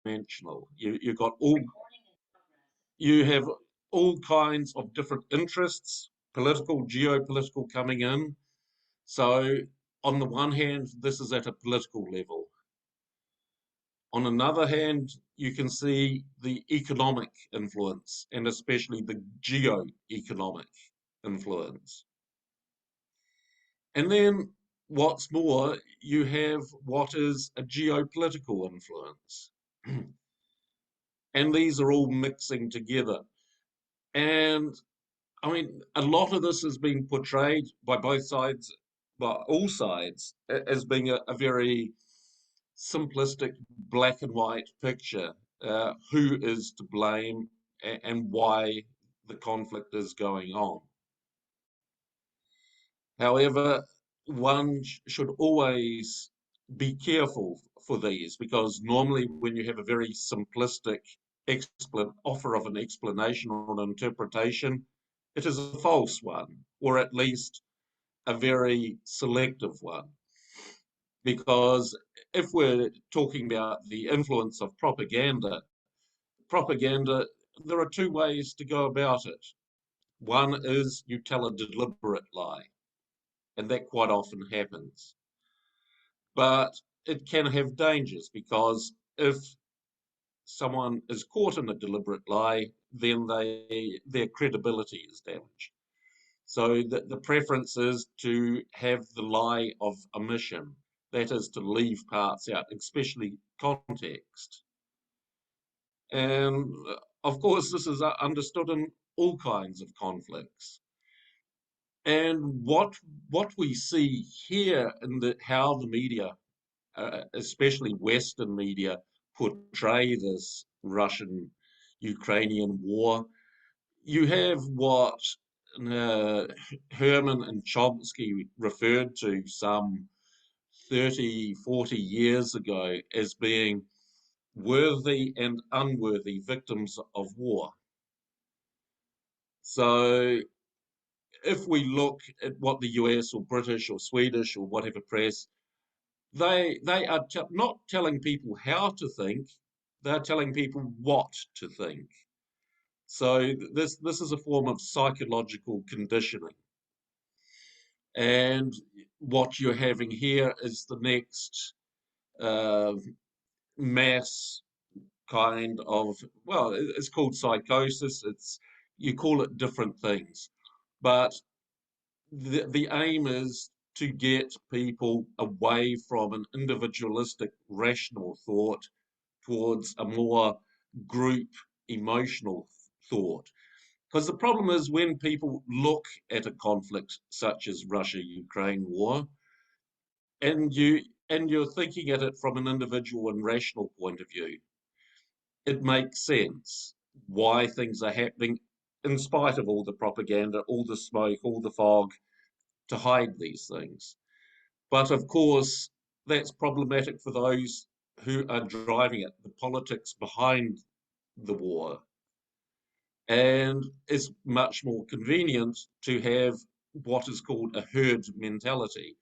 dimensional. You have all kinds of different interests, political, geopolitical coming in. So on the one hand, this is at a political level. On another hand, you can see the economic influence and especially the geo-economic influence. And then what's more, you have what is a geopolitical influence. And these are all mixing together. And I mean, a lot of this has been portrayed by both sides, by all sides, as being a very simplistic black and white picture. Who is to blame and why the conflict is going on. However, one should always be careful for these because normally when you have a very simplistic offer of an explanation or an interpretation, it is a false one, or at least a very selective one. Because if we're talking about the influence of propaganda, there are two ways to go about it. One is you tell a deliberate lie, and that quite often happens. But it can have dangers because if someone is caught in a deliberate lie, then their credibility is damaged. So the preference is to have the lie of omission, that is to leave parts out, especially context. And of course, this is understood in all kinds of conflicts. And what we see here in how the media, especially Western media, portray this Russian-Ukrainian war, you have what Herman and Chomsky referred to some 30, 40 years ago as being worthy and unworthy victims of war. So if we look at what the US or British or Swedish or whatever press, they are not telling people how to think, they're telling people what to think. So this is a form of psychological conditioning. And what you're having here is the next uh, mass kind of, well, it's called psychosis. You call it different things, but the aim is to get people away from an individualistic, rational thought towards a more group emotional thought. Because the problem is when people look at a conflict such as Russia-Ukraine war, and you're thinking at it from an individual and rational point of view, it makes sense why things are happening in spite of all the propaganda, all the smoke, all the fog to hide these things. But of course, that's problematic for those who are driving it, the politics behind the war. And it's much more convenient to have what is called a herd mentality.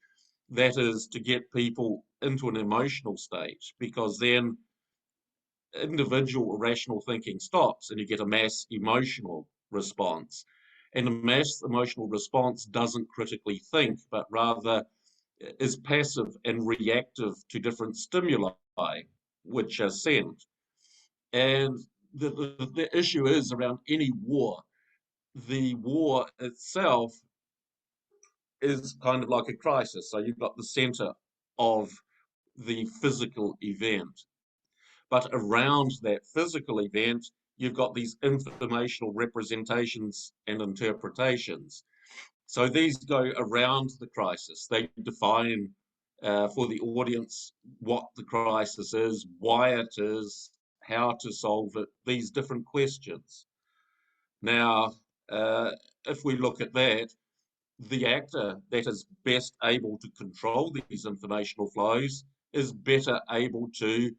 That is to get people into an emotional state because then individual rational thinking stops and you get a mass emotional response. And a mass emotional response doesn't critically think, but rather is passive and reactive to different stimuli which are sent. And the issue is around any war, the war itself is kind of like a crisis. So you've got the center of the physical event. But around that physical event, you've got these informational representations and interpretations. So these go around the crisis. They define for the audience what the crisis is, why it is, how to solve it, these different questions. Now, if we look at that, the actor that is best able to control these informational flows is better able to,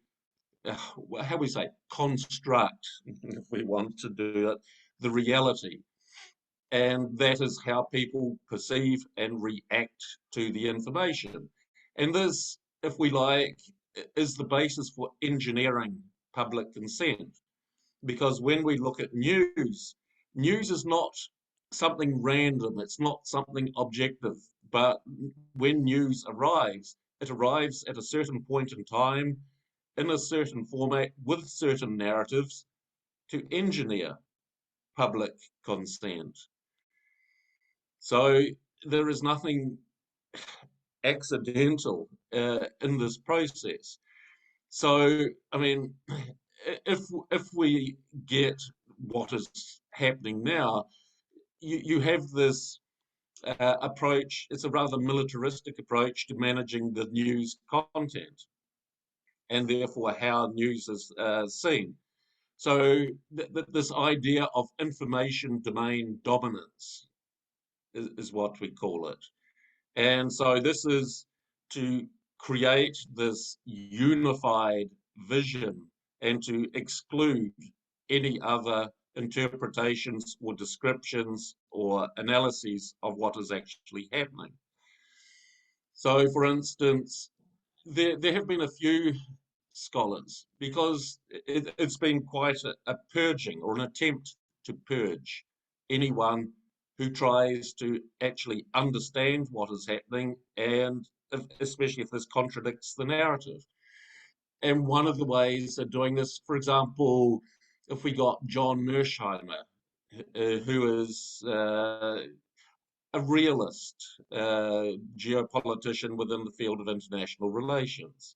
how we say, construct, if we want to do it, the reality. And that is how people perceive and react to the information. And this, if we like, is the basis for engineering public consent. Because when we look at news, news is not something random, it's not something objective. But when news arrives, it arrives at a certain point in time, in a certain format, with certain narratives to engineer public consent. So there is nothing accidental in this process. So, I mean, if we get what is happening now, you have this approach. It's a rather militaristic approach to managing the news content and therefore how news is seen. So this idea of information domain dominance is what we call it. And so this is to create this unified vision and to exclude any other interpretations or descriptions or analyses of what is actually happening. So, for instance, there have been a few scholars because it's been quite a purging or an attempt to purge anyone who tries to actually understand what is happening and especially if this contradicts the narrative. And one of the ways of doing this, for example, if we got John Mearsheimer, who is a realist geopolitician within the field of international relations.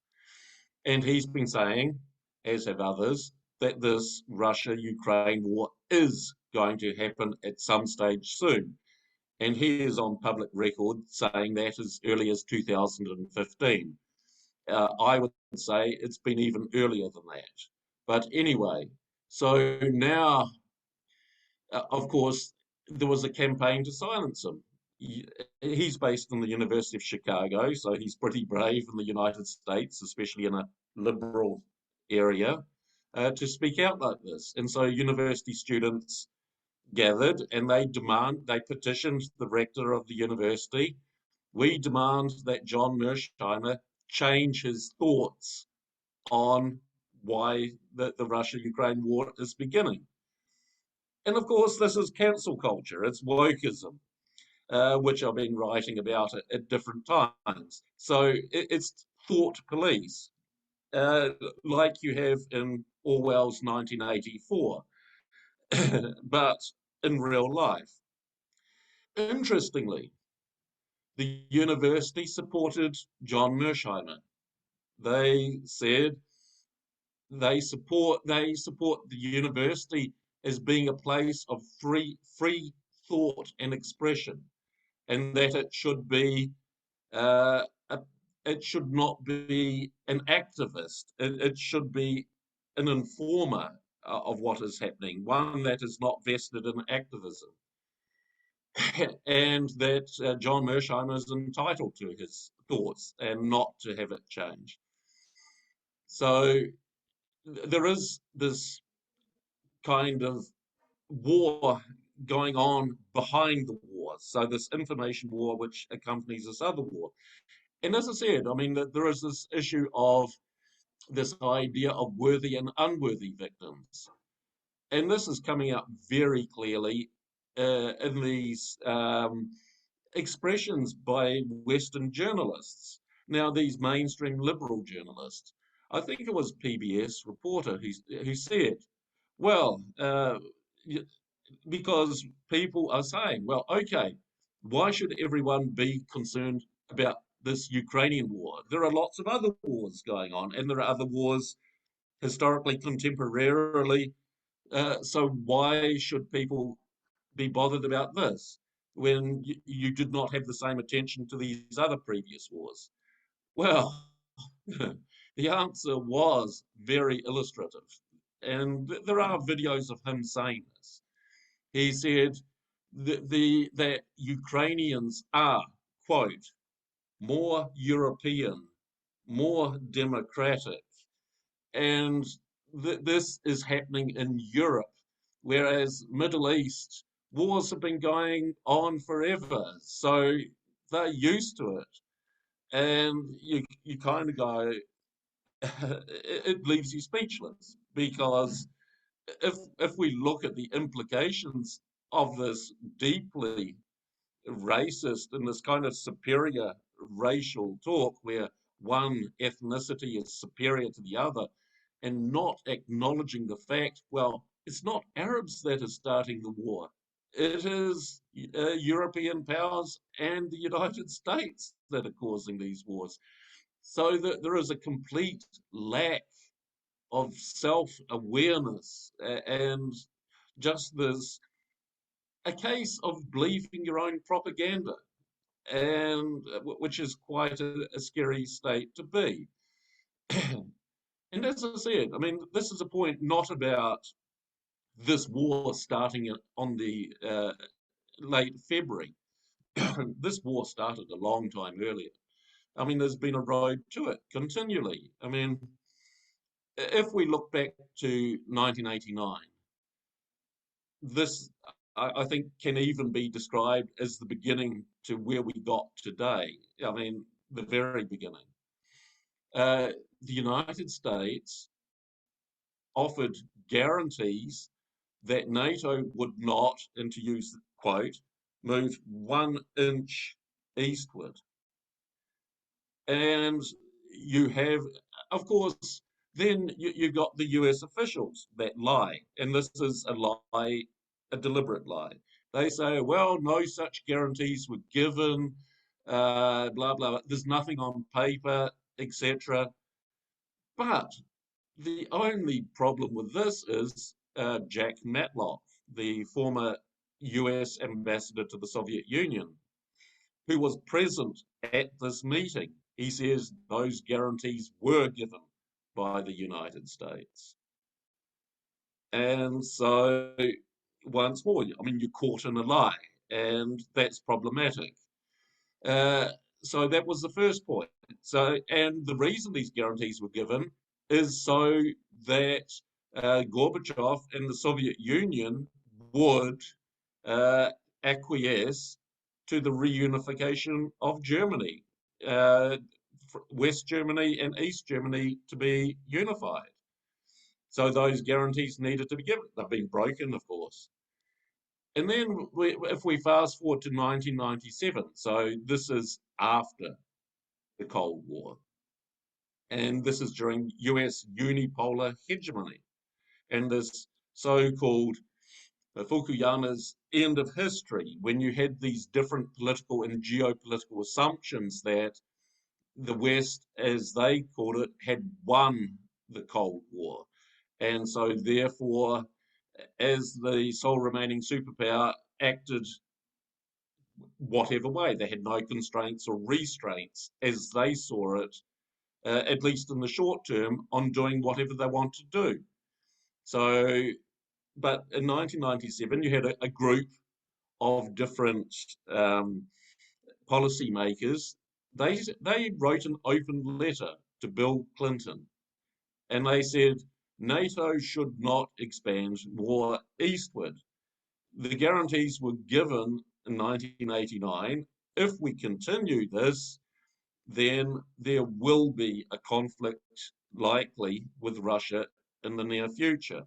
And he's been saying, as have others, that this Russia Ukraine war is going to happen at some stage soon. And he is on public record saying that as early as 2015. I would say it's been even earlier than that. But anyway, so now, of course, there was a campaign to silence him. He's based in the University of Chicago, so he's pretty brave in the United States, especially in a liberal area, to speak out like this. And so university students gathered and they petitioned the rector of the university. We demand that John Mearsheimer change his thoughts on why the Russia-Ukraine war is beginning. And of course, this is cancel culture, it's wokeism, which I've been writing about at different times. So it's thought police, uh, like you have in Orwell's 1984, but in real life. Interestingly, the university supported John Mearsheimer. They said they support the university as being a place of free thought and expression, and that uh, a, it should not be an activist. It should be an informer of what is happening, one that is not vested in activism, and that John Mearsheimer is entitled to his thoughts and not to have it changed. So there is this kind of war going on behind the war. So this information war, which accompanies this other war. And as I said, I mean, there is this issue of this idea of worthy and unworthy victims. And this is coming out very clearly in these expressions by Western journalists. Now, these mainstream liberal journalists, I think it was PBS reporter who said, well, because people are saying, well, okay, why should everyone be concerned about this Ukrainian war? There are lots of other wars going on, and there are other wars historically, contemporarily. So why should people be bothered about this when you did not have the same attention to these other previous wars? Well, the answer was very illustrative. And there are videos of him saying this. He said that Ukrainians are, quote, more European, more democratic, and this is happening in Europe, whereas Middle East wars have been going on forever, so they're used to it, and you kind of go, it leaves you speechless. because if we look at the implications of this deeply racist and this kind of superior racial talk where one ethnicity is superior to the other and not acknowledging the fact, well, it's not Arabs that are starting the war. It is European powers and the United States that are causing these wars. So that there is a complete lack of self-awareness and just this a case of believing your own propaganda, and which is quite a scary state to be. And as I said, I mean, this is a point not about this war starting on the late February. This war started a long time earlier. I mean, there's been a road to it continually. I mean, if we look back to 1989, this I think can even be described as the beginning to where we got today. I mean, the very beginning. The United States offered guarantees that NATO would not, and to use the quote, move 1 inch eastward. And you have, of course, then you got the US officials that lie. And this is a lie, a deliberate lie. They say, well, no such guarantees were given, blah, blah. There's nothing on paper, etc. But the only problem with this is Jack Matlock, the former US ambassador to the Soviet Union, who was present at this meeting. He says those guarantees were given by the United States. And so, once more, I mean, you're caught in a lie, and that's problematic. Uh, so that was the first point. So, and the reason these guarantees were given is so that Gorbachev and the Soviet Union would uh, acquiesce to the reunification of Germany, uh, West Germany and East Germany to be unified. So those guarantees needed to be given. They've been broken, of course. And then if we fast forward to 1997, so this is after the Cold War, and this is during US unipolar hegemony and this so-called Fukuyama's end of history, when you had these different political and geopolitical assumptions that the West, as they called it, had won the Cold War. And so, therefore, as the sole remaining superpower, acted whatever way. They had no constraints or restraints, as they saw it, at least in the short term, on doing whatever they want to do. So, but in 1997, you had a group of different policymakers. They wrote an open letter to Bill Clinton, and they said NATO should not expand more eastward. The guarantees were given in 1989. If we continue this, then there will be a conflict likely with Russia in the near future.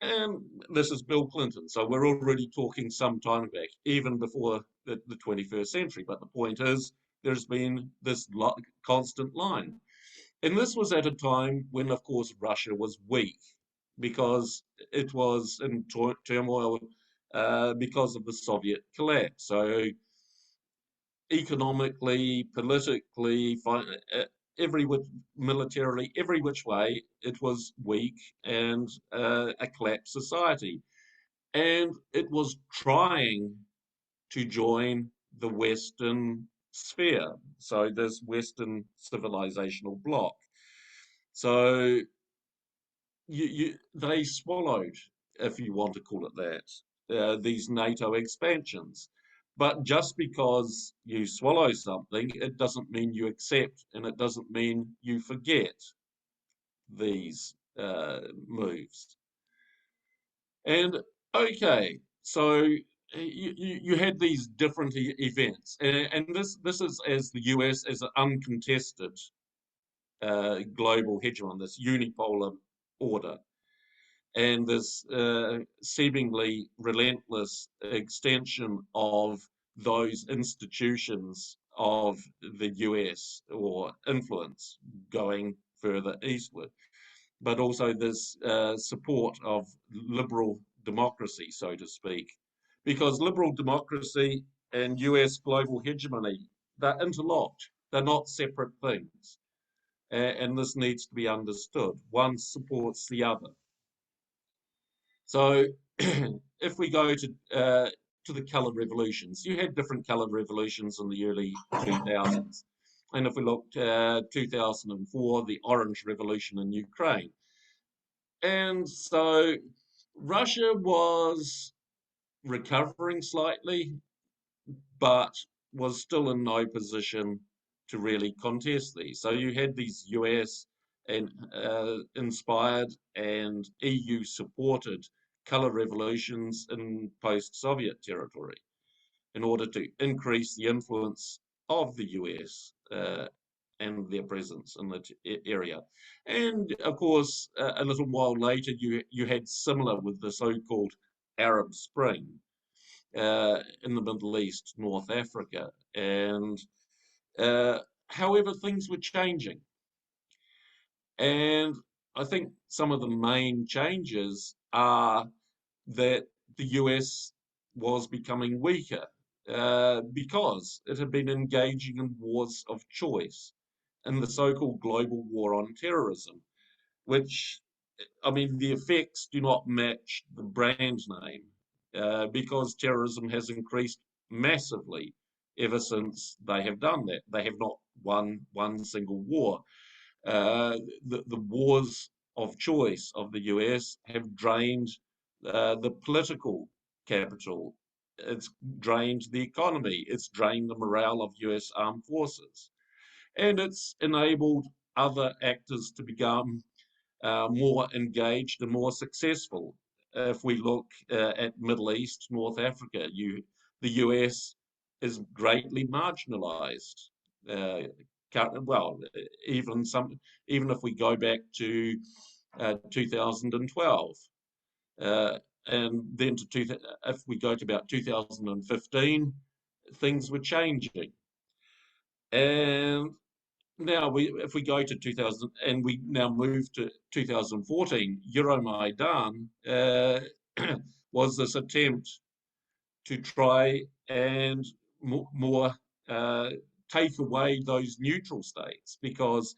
And this is Bill Clinton, so we're already talking some time back, even before the 21st century. But the point is, there's been this constant line. And this was at a time when, of course, Russia was weak because it was in turmoil because of the Soviet collapse. So economically, politically, every militarily, every which way, it was weak and a collapsed society. And it was trying to join the Western sphere, so this Western civilizational bloc. So they swallowed, if you want to call it that, these NATO expansions. But just because you swallow something, it doesn't mean you accept, and it doesn't mean you forget these moves. And okay, so you had these different events, and this is as the US as an uncontested global hegemon, this unipolar order, and this seemingly relentless extension of those institutions of the US or influence going further eastward, but also this support of liberal democracy, so to speak, because liberal democracy and US global hegemony, they're interlocked, they're not separate things. And this needs to be understood. One supports the other. So if we go to the color revolutions, you had different color revolutions in the early 2000s. And if we look 2004, the Orange Revolution in Ukraine. And so Russia was recovering slightly, but was still in no position to really contest these. So you had these US and inspired and EU supported color revolutions in post-Soviet territory in order to increase the influence of the US and their presence in the area. And of course, a little while later, you had similar with the so-called Arab Spring in the Middle East, North Africa. And however, things were changing. And I think some of the main changes are that the US was becoming weaker because it had been engaging in wars of choice in the so-called global war on terrorism, which, I mean, the effects do not match the brand name because terrorism has increased massively ever since they have done that. They have not won one single war. The wars of choice of the US have drained the political capital. It's drained the economy. It's drained the morale of US armed forces. And it's enabled other actors to become more engaged and more successful. If we look at Middle East, North Africa, the US is greatly marginalized. Uh, well, even if we go back to 2012, and then if we go to about 2015, things were changing. And now, if we go to 2000 and we now move to 2014, Euromaidan was this attempt to try and more take away those neutral states because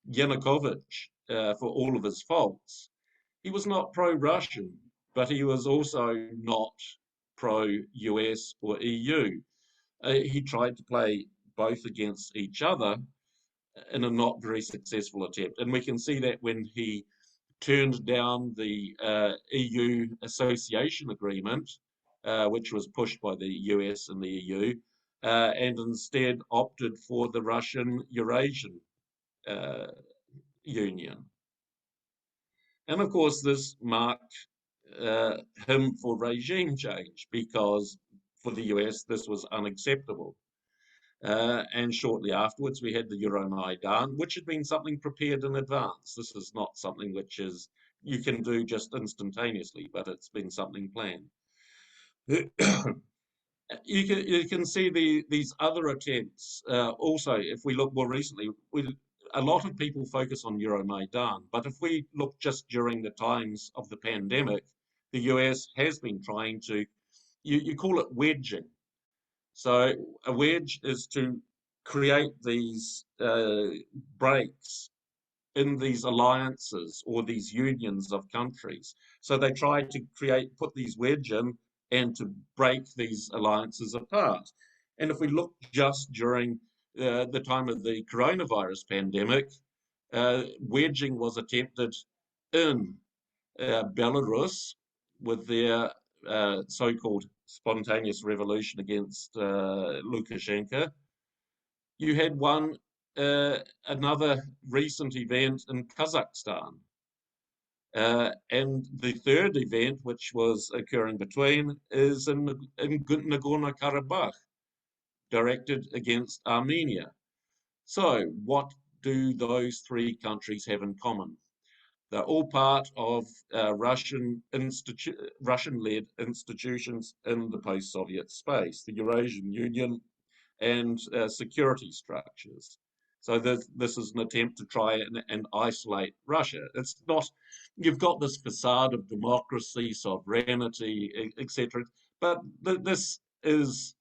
Yanukovych, for all of his faults, he was not pro-Russian, but he was also not pro-US or EU. He tried to play both against each other in a not very successful attempt. And we can see that when he turned down the EU association agreement, which was pushed by the US and the EU, and instead opted for the Russian Eurasian Union. And of course, this marked him for regime change because for the US, this was unacceptable. And shortly afterwards, we had the Euromaidan, which had been something prepared in advance. This is not something which you can do just instantaneously, but it's been something planned. You can see these other attempts. Also, if we look more recently, a lot of people focus on Euromaidan, but if we look just during the times of the pandemic, the US has been trying to, you call it wedging. So a wedge is to create these breaks in these alliances or these unions of countries. So they try to put these wedge in and to break these alliances apart. And if we look just during the time of the coronavirus pandemic, wedging was attempted in Belarus with their so-called spontaneous revolution against Lukashenko. You had another recent event in Kazakhstan. And the third event, which was occurring between, is in Nagorno-Karabakh, directed against Armenia. So what do those three countries have in common? They're all part of Russian-led institutions in the post-Soviet space, the Eurasian Union and security structures. So this is an attempt to try and isolate Russia. It's not, you've got this facade of democracy, sovereignty, etc. But this is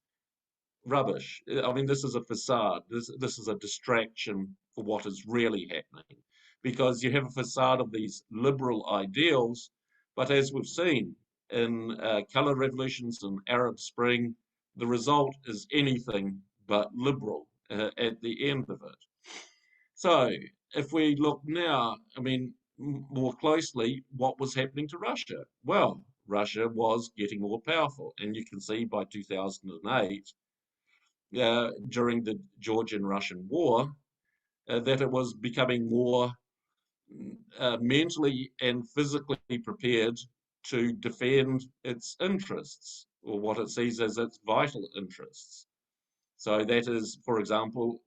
rubbish. I mean, this is a facade. This is a distraction for what is really happening, because you have a facade of these liberal ideals, but as we've seen in color revolutions and Arab Spring, the result is anything but liberal at the end of it. So, if we look now, I mean, more closely, what was happening to Russia? Well, Russia was getting more powerful, and you can see by 2008 during the Georgian-Russian War, that it was becoming more mentally and physically prepared to defend its interests, or what it sees as its vital interests. So that is, for example,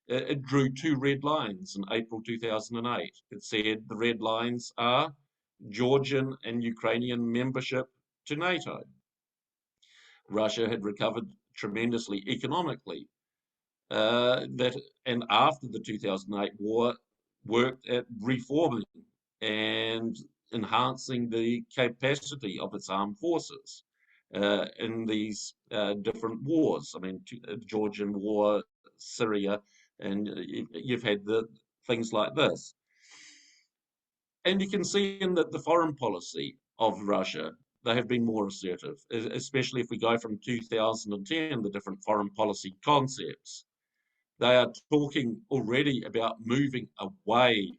it drew two red lines in April 2008. It said the red lines are Georgian and Ukrainian membership to NATO. Russia had recovered tremendously economically, that and after the 2008 war worked at reforming and enhancing the capacity of its armed forces in these different wars. I mean, Georgian war, Syria, and you've had the things like this. And you can see in that the foreign policy of Russia, they have been more assertive, especially if we go from 2010, the different foreign policy concepts. They are talking already about moving away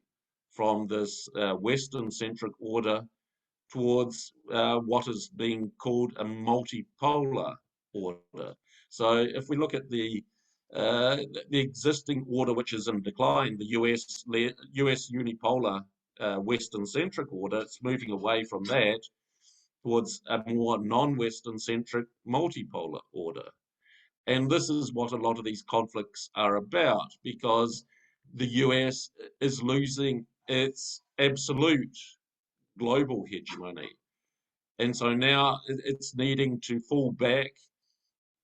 from this Western-centric order towards what is being called a multipolar order. So if we look at the existing order, which is in decline, the US unipolar Western-centric order, it's moving away from that towards a more non-Western-centric multipolar order. And this is what a lot of these conflicts are about, because the US is losing its absolute global hegemony. And so now it's needing to fall back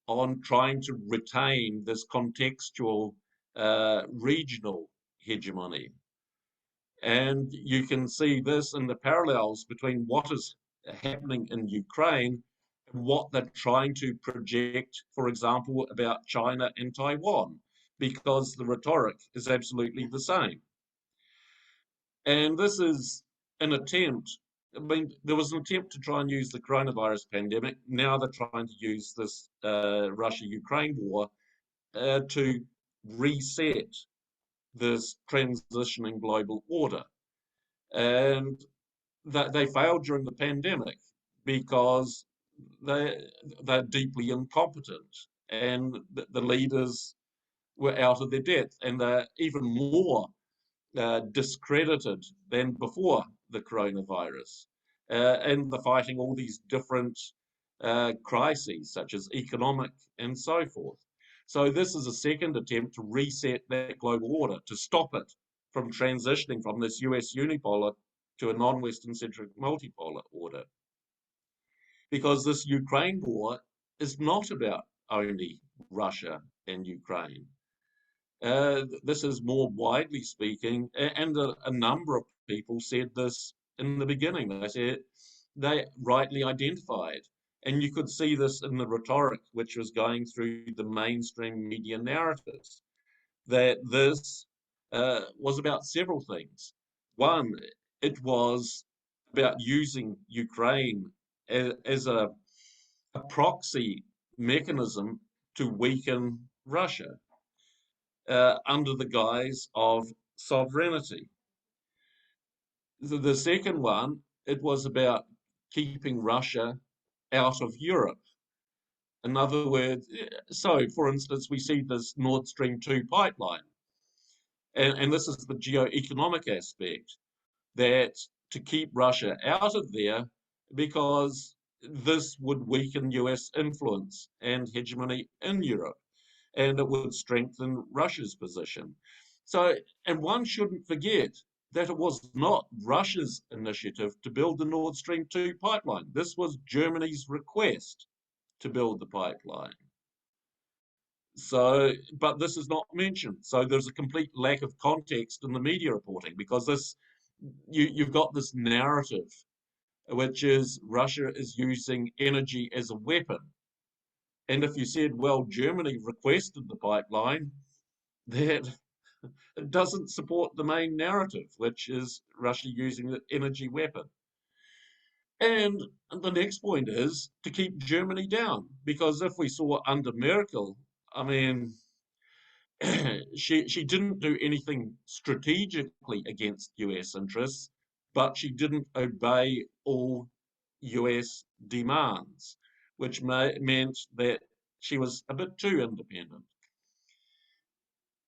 on trying to retain this contextual regional hegemony. And you can see this in the parallels between what is happening in Ukraine and what they're trying to project, for example, about China and Taiwan, because the rhetoric is absolutely the same. And this is an attempt. I mean, there was an attempt to try and use the coronavirus pandemic. Now they're trying to use this Russia-Ukraine war to reset this transitioning global order. And that they failed during the pandemic because they're deeply incompetent, and the leaders were out of their depth, and they're even more discredited than before the coronavirus. And they're fighting all these different crises, such as economic and so forth. So this is a second attempt to reset that global order, to stop it from transitioning from this US unipolar to a non-Western centric multipolar order. Because this Ukraine war is not about only Russia and Ukraine. This is more widely speaking, and a number of people said this in the beginning. They said they rightly identified, and you could see this in the rhetoric which was going through the mainstream media narratives, that this was about several things. One, it was about using Ukraine as a proxy mechanism to weaken Russia under the guise of sovereignty. The second one, it was about keeping Russia out of Europe. In other words, so for instance, we see this Nord Stream 2 pipeline, and this is the geo-economic aspect, that to keep Russia out of there, because this would weaken US influence and hegemony in Europe, and it would strengthen Russia's position. So, and one shouldn't forget that it was not Russia's initiative to build the Nord Stream 2 pipeline. This was Germany's request to build the pipeline. So, but this is not mentioned. So there's a complete lack of context in the media reporting because you've got this narrative, which is Russia is using energy as a weapon. And if you said, well, Germany requested the pipeline, that it doesn't support the main narrative, which is Russia using the energy weapon. And the next point is to keep Germany down, because if we saw under Merkel, I mean, she didn't do anything strategically against US interests, but she didn't obey all US demands, which meant that she was a bit too independent.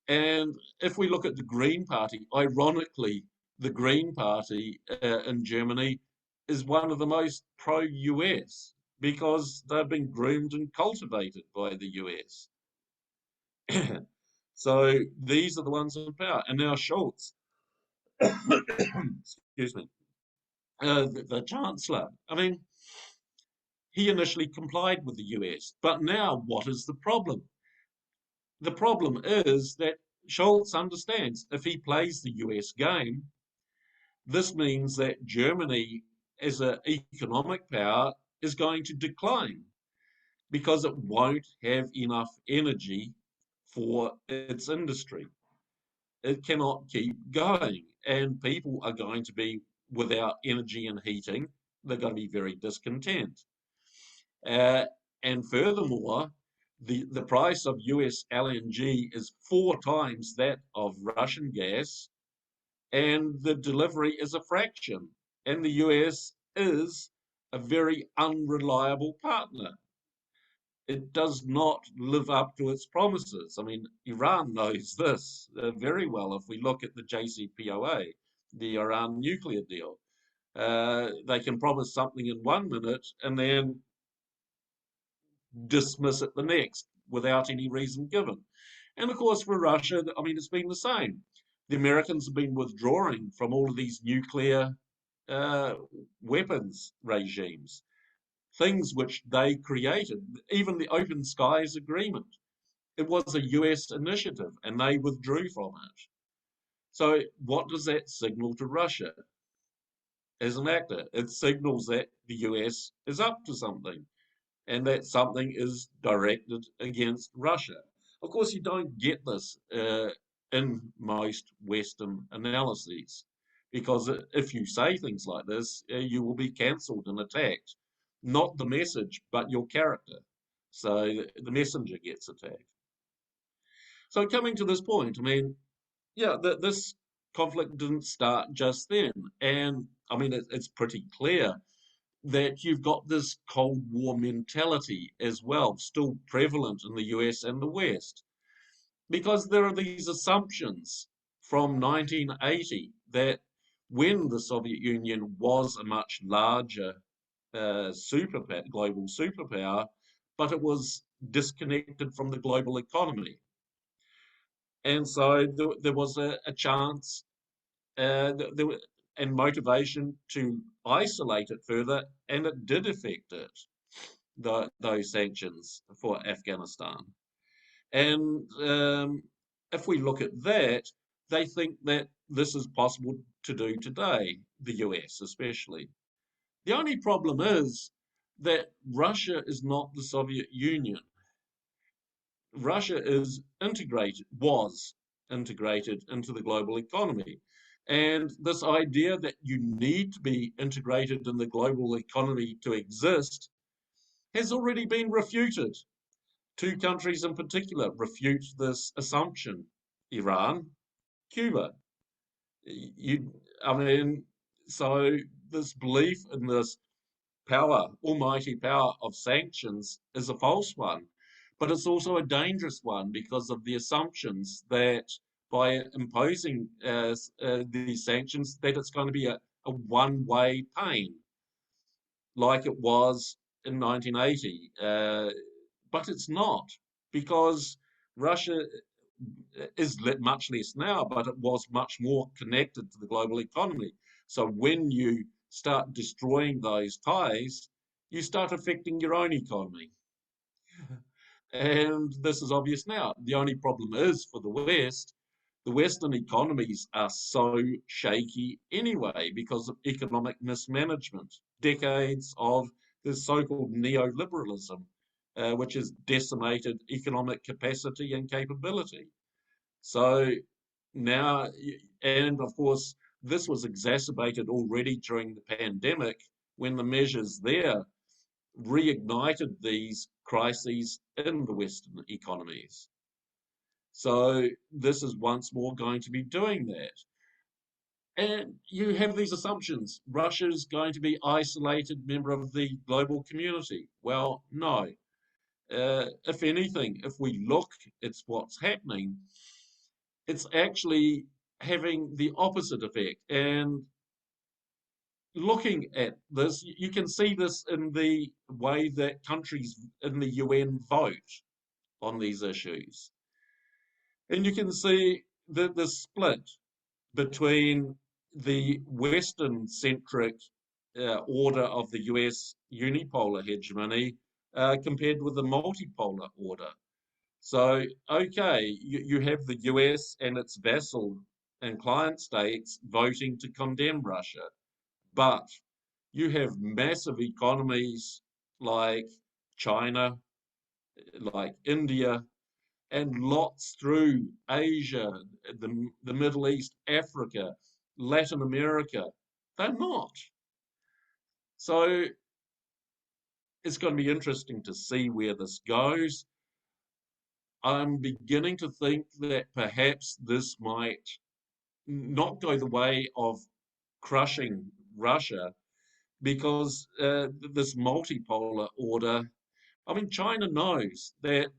And if we look at the Green Party, ironically, the Green Party in Germany is one of the most pro-US because they've been groomed and cultivated by the US. So these are the ones in power. And now Schultz, excuse me, the Chancellor, I mean, he initially complied with the US, but now what is the problem? The problem is that Schultz understands if he plays the US game, this means that Germany, as an economic power, is going to decline because it won't have enough energy for its industry. It cannot keep going, and people are going to be without energy and heating. They're going to be very discontent. Uh, and furthermore, the price of US LNG is 4 times that of Russian gas, and the delivery is a fraction. And the US is a very unreliable partner. It does not live up to its promises. I mean, Iran knows this very well. If we look at the JCPOA, the Iran nuclear deal, they can promise something in 1 minute and then dismiss it the next without any reason given. And of course, for Russia, I mean, it's been the same. The Americans have been withdrawing from all of these nuclear uh, weapons regimes, things which they created, even the Open Skies Agreement. It was a US initiative and they withdrew from it. So, what does that signal to Russia as an actor? It signals that the US is up to something and that something is directed against Russia. Of course, you don't get this in most Western analyses because if you say things like this, you will be cancelled and attacked. Not the message, but your character. So the messenger gets attacked. So coming to this point, I mean, yeah, this conflict didn't start just then. And I mean, it's pretty clear that you've got this Cold War mentality as well, still prevalent in the US and the West, because there are these assumptions from 1980 that when the Soviet Union was a much larger global superpower, but it was disconnected from the global economy. And so there was a chance there, and motivation to isolate it further, and it did affect it, those sanctions for Afghanistan. And if we look at that, they think that this is possible to do today, the US especially. The only problem is that Russia is not the Soviet Union. Russia was integrated into the global economy. And this idea that you need to be integrated in the global economy to exist has already been refuted. Two countries in particular refute this assumption: Iran, Cuba. You, I mean, so this belief in this almighty power of sanctions is a false one, but it's also a dangerous one because of the assumptions that by imposing these sanctions, that it's going to be a one-way pain, like it was in 1980. But it's not, because Russia is much less now, but it was much more connected to the global economy. So when you start destroying those ties, you start affecting your own economy. And this is obvious now. The only problem is for the Western economies are so shaky anyway because of economic mismanagement, decades of this so-called neoliberalism, which has decimated economic capacity and capability. So now, and of course, this was exacerbated already during the pandemic when the measures there reignited these crises in the Western economies. So this is once more going to be doing that. And you have these assumptions. Russia is going to be isolated member of the global community. Well, no. If anything, if we look at what's happening, it's actually having the opposite effect. And looking at this, you can see this in the way that countries in the UN vote on these issues. And you can see the split between the Western centric order of the US unipolar hegemony compared with the multipolar order. So, okay, you have the US and its vassal and client states voting to condemn Russia, but you have massive economies like China, like India, and lots through Asia, the Middle East, Africa, Latin America. They're not. So it's going to be interesting to see where this goes. I'm beginning to think that perhaps this might not go the way of crushing Russia because this multipolar order, I mean, China knows that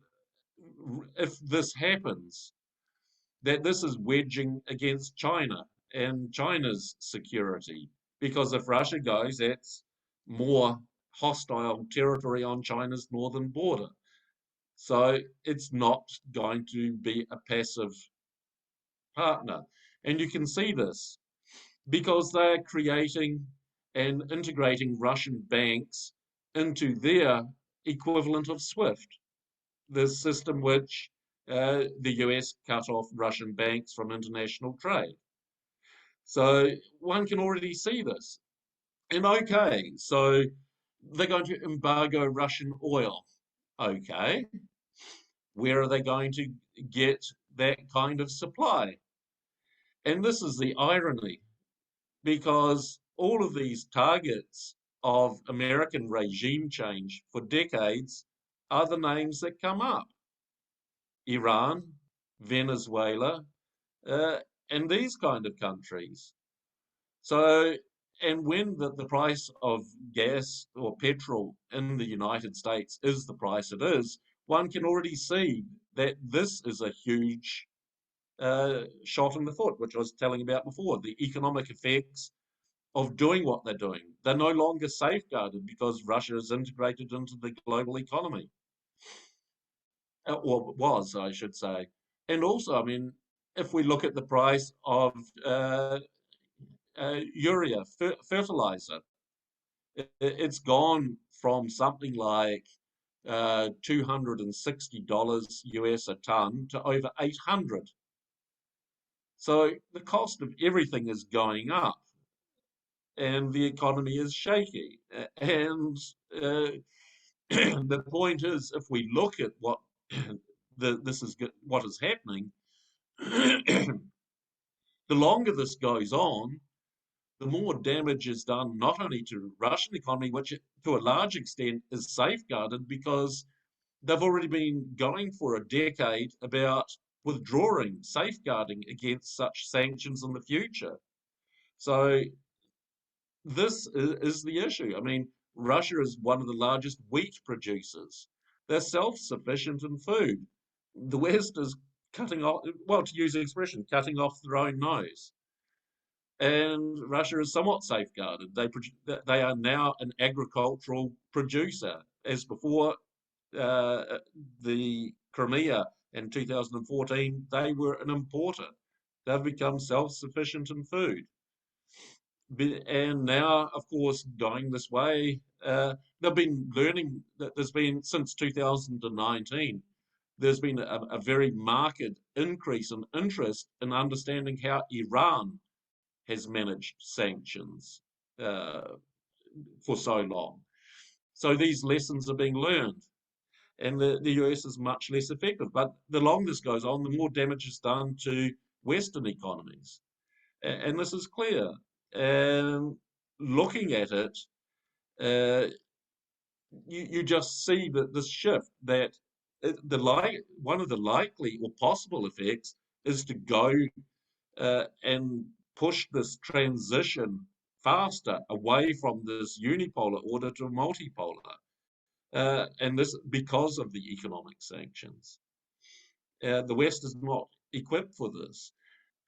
if this happens, that this is wedging against China and China's security. Because if Russia goes, that's more hostile territory on China's northern border. So it's not going to be a passive partner. And you can see this because they're creating and integrating Russian banks into their equivalent of SWIFT, the system which the US cut off Russian banks from international trade. So one can already see this. And okay, so they're going to embargo Russian oil. Okay, where are they going to get that kind of supply? And this is the irony, because all of these targets of American regime change for decades are the names that come up. Iran, Venezuela, uh, and these kind of countries. So, and when the price of gas or petrol in the United States is the price it is, one can already see that this is a huge shot in the foot, which I was telling about before, the economic effects of doing what they're doing. They're no longer safeguarded because Russia is integrated into the global economy, or was, I should say. And also, I mean, if we look at the price of urea fertilizer, it's gone from something like $260 US a ton to over 800. So the cost of everything is going up, and the economy is shaky. And the point is, if we look at what this is what is happening, the longer this goes on, the more damage is done not only to the Russian economy, which to a large extent is safeguarded because they've already been going for a decade about withdrawing, safeguarding against such sanctions in the future. So this is the issue. I mean, Russia is one of the largest wheat producers. They're self-sufficient in food. The West is cutting off, well, to use the expression, cutting off their own nose. And Russia is somewhat safeguarded. They are now an agricultural producer, as before the Crimea In 2014, they were an importer. They've become self-sufficient in food. And now, of course, going this way, they've been learning that there's been, since 2019, there's been a very marked increase in interest in understanding how Iran has managed sanctions uh, for so long. So these lessons are being learned, and the US is much less effective. But the longer this goes on, the more damage is done to Western economies. And this is clear. And looking at it, uh, you just see that this shift that one of the likely or possible effects is to go and push this transition faster away from this unipolar order to multipolar. And this because of the economic sanctions. The West is not equipped for this.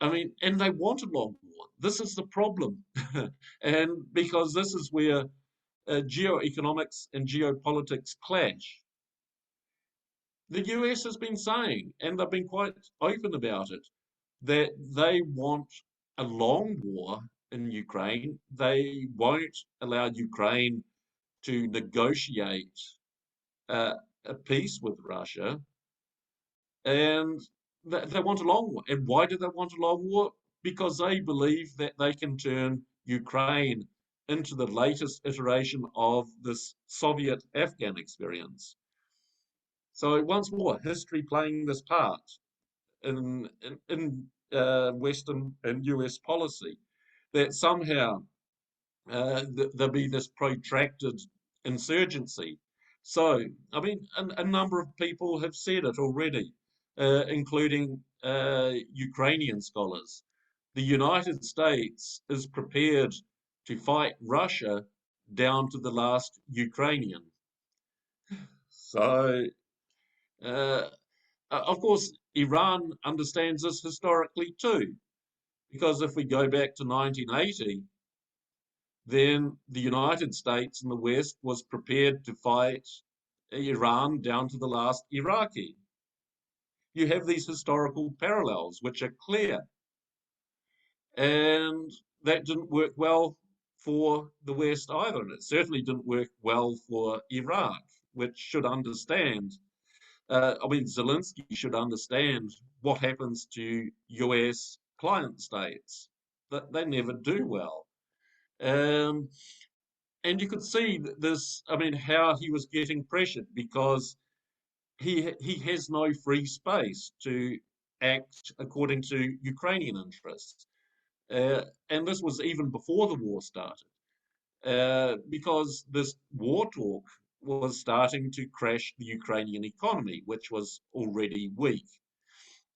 I mean, and they want a long war. This is the problem. And because this is where geoeconomics and geopolitics clash. The US has been saying, and they've been quite open about it, that they want a long war in Ukraine. They won't allow Ukraine to negotiate uh, a peace with Russia, and they want a long war. And why do they want a long war? Because they believe that they can turn Ukraine into the latest iteration of this Soviet Afghan experience. So once more, history playing this part in Western and US policy, that somehow there'll be this protracted insurgency. So, I mean, a number of people have said it already, including Ukrainian scholars. The United States is prepared to fight Russia down to the last Ukrainian. So, uh, of course, Iran understands this historically too, because if we go back to 1980, then the United States and the West was prepared to fight Iran down to the last Iraqi. You have these historical parallels which are clear, and that didn't work well for the West either, and it certainly didn't work well for Iraq, which should understand. I mean, Zelensky should understand what happens to US client states. That they never do well. Um, and you could see this, I mean, how he was getting pressured because he has no free space to act according to Ukrainian interests. And this was even before the war started, because this war talk was starting to crash the Ukrainian economy, which was already weak.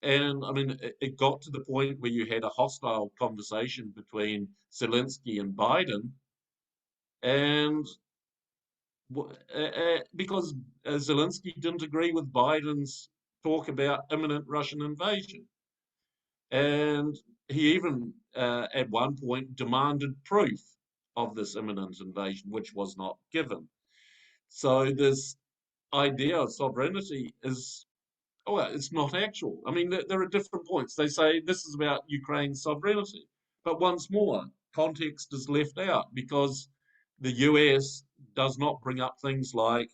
And I mean, it got to the point where you had a hostile conversation between Zelensky and Biden, and because Zelensky didn't agree with Biden's talk about imminent Russian invasion. And he even, at one point, demanded proof of this imminent invasion, which was not given. So, this idea of sovereignty is, oh, well, it's not actual. I mean, there are different points. They say this is about Ukraine's sovereignty. But once more, context is left out because the US does not bring up things like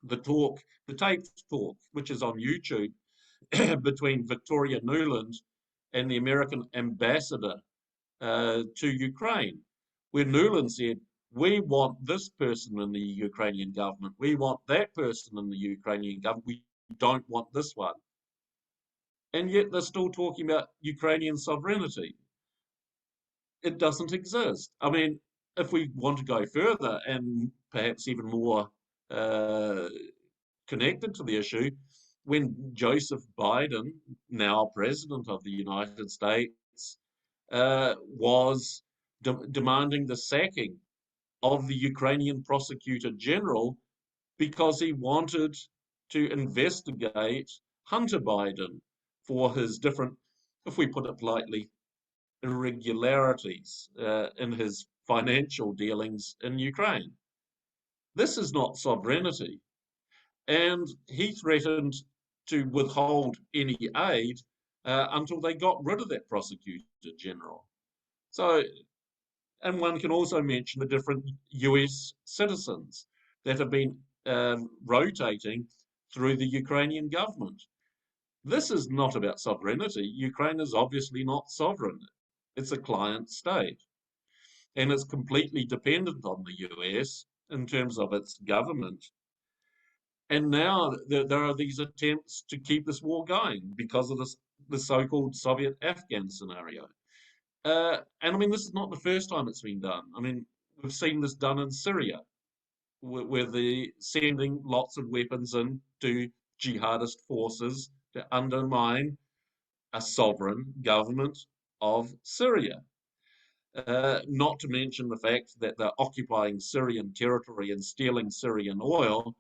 the taped talk, which is on YouTube, between Victoria Nuland and the American ambassador to Ukraine, where Nuland said, "We want this person in the Ukrainian government. We want that person in the Ukrainian government. We don't want this one." And yet they're still talking about Ukrainian sovereignty. It doesn't exist. I mean, if we want to go further and perhaps even more uh, connected to the issue, when Joseph Biden, now president of the United States, was demanding the sacking of the Ukrainian prosecutor general because he wanted to investigate Hunter Biden for his different, if we put it politely, irregularities in his financial dealings in Ukraine. This is not sovereignty. And he threatened to withhold any aid until they got rid of that prosecutor general. So, and one can also mention the different US citizens that have been rotating through the Ukrainian government. This is not about sovereignty. Ukraine is obviously not sovereign. It's a client state, and it's completely dependent on the US in terms of its government. And now there are these attempts to keep this war going because of the so-called Soviet-Afghan scenario. And I mean, this is not the first time it's been done. I mean, we've seen this done in Syria, where they're sending lots of weapons into jihadist forces to undermine a sovereign government of Syria. Not to mention the fact that they're occupying Syrian territory and stealing Syrian oil,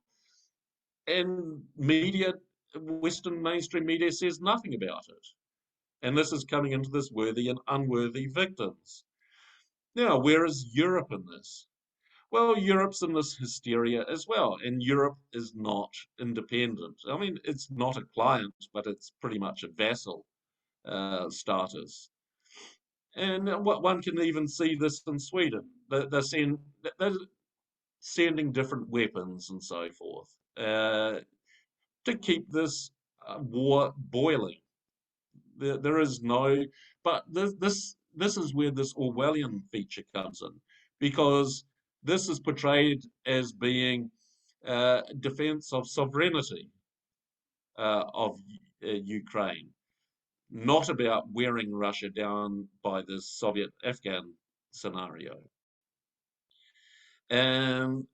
and media, Western mainstream media, says nothing about it. And this is coming into this worthy and unworthy victims. Now, where is Europe in this? Well, Europe's in this hysteria as well, and Europe is not independent. I mean, it's not a client, but it's pretty much a vassal status. And what one can even see this in Sweden. They're sending different weapons and so forth to keep this war boiling. There is no, but this is where this Orwellian feature comes in, because this is portrayed as being defense of sovereignty of Ukraine, not about wearing Russia down by this Soviet-Afghan scenario. And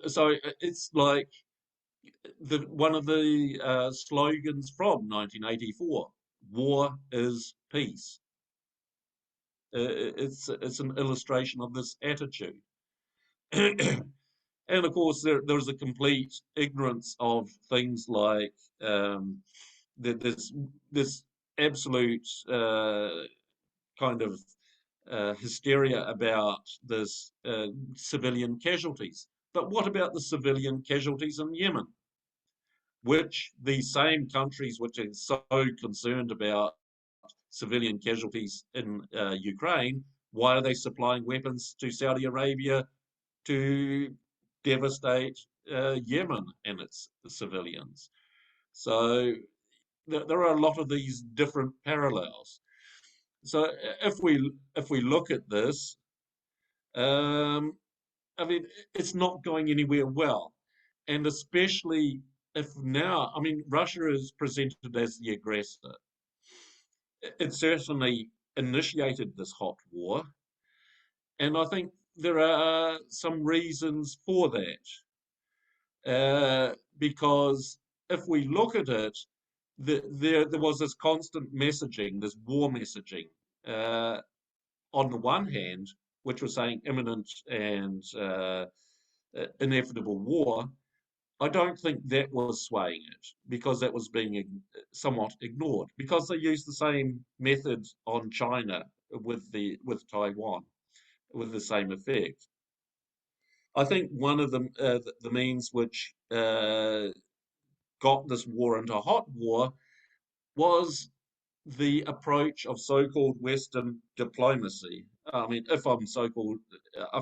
so it's like one of the slogans from 1984: "War is peace." It's an illustration of this attitude. And of course, there's a complete ignorance of things like this absolute kind of hysteria about this civilian casualties. But what about the civilian casualties in Yemen, which these same countries which are so concerned about civilian casualties in Ukraine, why are they supplying weapons to Saudi Arabia to devastate Yemen and its civilians? So there are a lot of these different parallels. So if we look at this, um, I mean, it's not going anywhere well, and especially if now, I mean, Russia is presented as the aggressor. It certainly initiated this hot war, and I think there are some reasons for that. Because if we look at it, there was this constant messaging, this war messaging, uh, on the one hand, which was saying imminent and inevitable war. I don't think that was swaying it, because that was being somewhat ignored, because they used the same method on China with Taiwan with the same effect. I think one of the means which got this war into a hot war was the approach of so-called Western diplomacy. I mean, if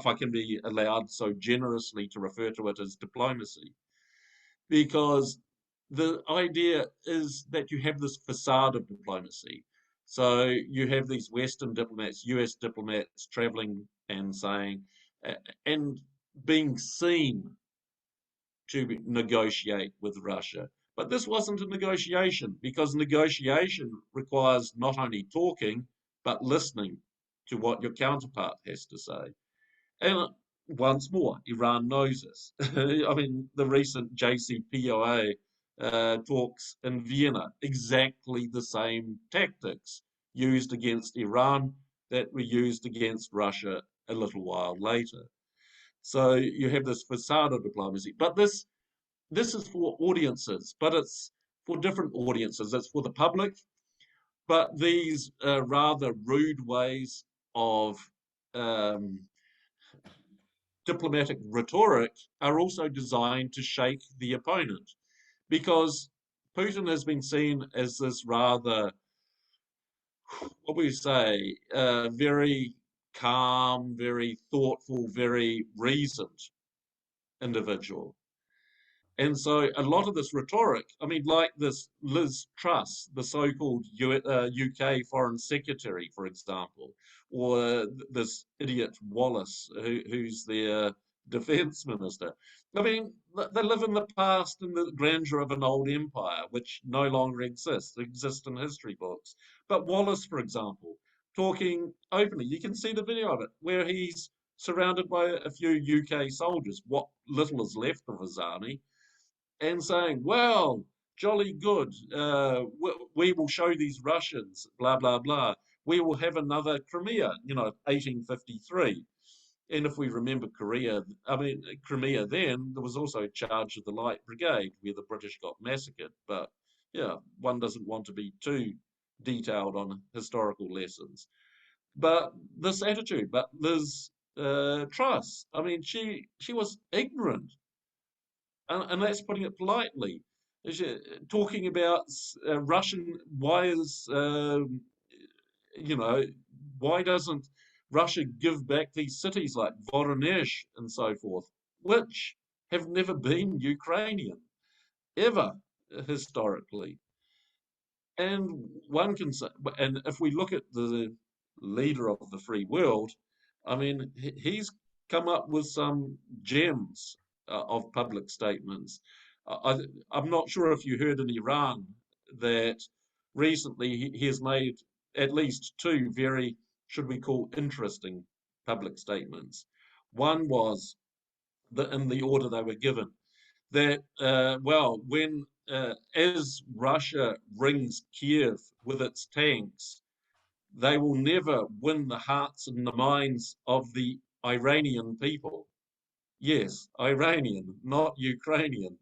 I can be allowed so generously to refer to it as diplomacy, because the idea is that you have this facade of diplomacy. So you have these Western diplomats, US diplomats traveling and saying, and being seen to negotiate with Russia. But this wasn't a negotiation, because negotiation requires not only talking, but listening to what your counterpart has to say. And once more, Iran knows this. I mean, the recent JCPOA talks in Vienna, exactly the same tactics used against Iran that were used against Russia a little while later. So you have this facade of diplomacy, but this is for audiences, but it's for different audiences. It's for the public, but these rather rude ways of um, diplomatic rhetoric are also designed to shake the opponent, because Putin has been seen as this rather, what would you say, very calm, very thoughtful, very reasoned individual. And so a lot of this rhetoric, I mean, like this Liz Truss, the so-called UK Foreign Secretary, for example, or this idiot Wallace, who's their defense minister. I mean, they live in the past and the grandeur of an old empire, which no longer exists in history books. But Wallace, for example, talking openly, you can see the video of it, where he's surrounded by a few UK soldiers, what little is left of his army, and saying, well, jolly good, we will show these Russians, blah, blah, blah. We will have another Crimea, 1853. And if we remember Crimea then, there was also a charge of the Light Brigade where the British got massacred. But yeah, one doesn't want to be too detailed on historical lessons. But this attitude, but Liz Truss, I mean, she was ignorant, and that's putting it politely. Talking about Russian, you know, why doesn't Russia give back these cities like Voronezh and so forth, which have never been Ukrainian ever historically? And one can say, and if we look at the leader of the free world, I mean, he's come up with some gems of public statements. I'm not sure if you heard in Iran that recently he has made at least two very, should we call, interesting public statements. One was that in the order they were given, that, well, when as Russia rings Kiev with its tanks, they will never win the hearts and the minds of the Iranian people. Yes, Iranian, not Ukrainian.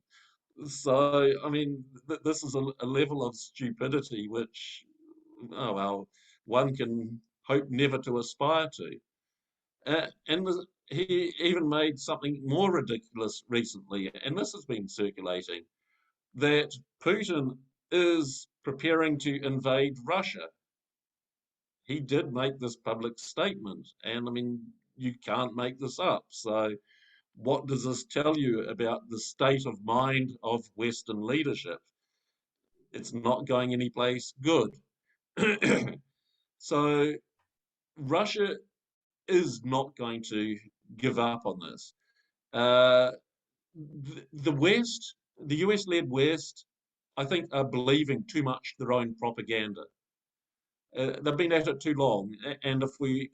So, I mean, this is a level of stupidity which, oh well, one can hope never to aspire to. And he even made something more ridiculous recently, and this has been circulating, that Putin is preparing to invade Russia. He did make this public statement, and I mean, you can't make this up. So, what does this tell you about the state of mind of Western leadership? It's not going anyplace good. So, Russia is not going to give up on this. Uh, the West, the US led West, I think, are believing too much their own propaganda. They've been at it too long, and if we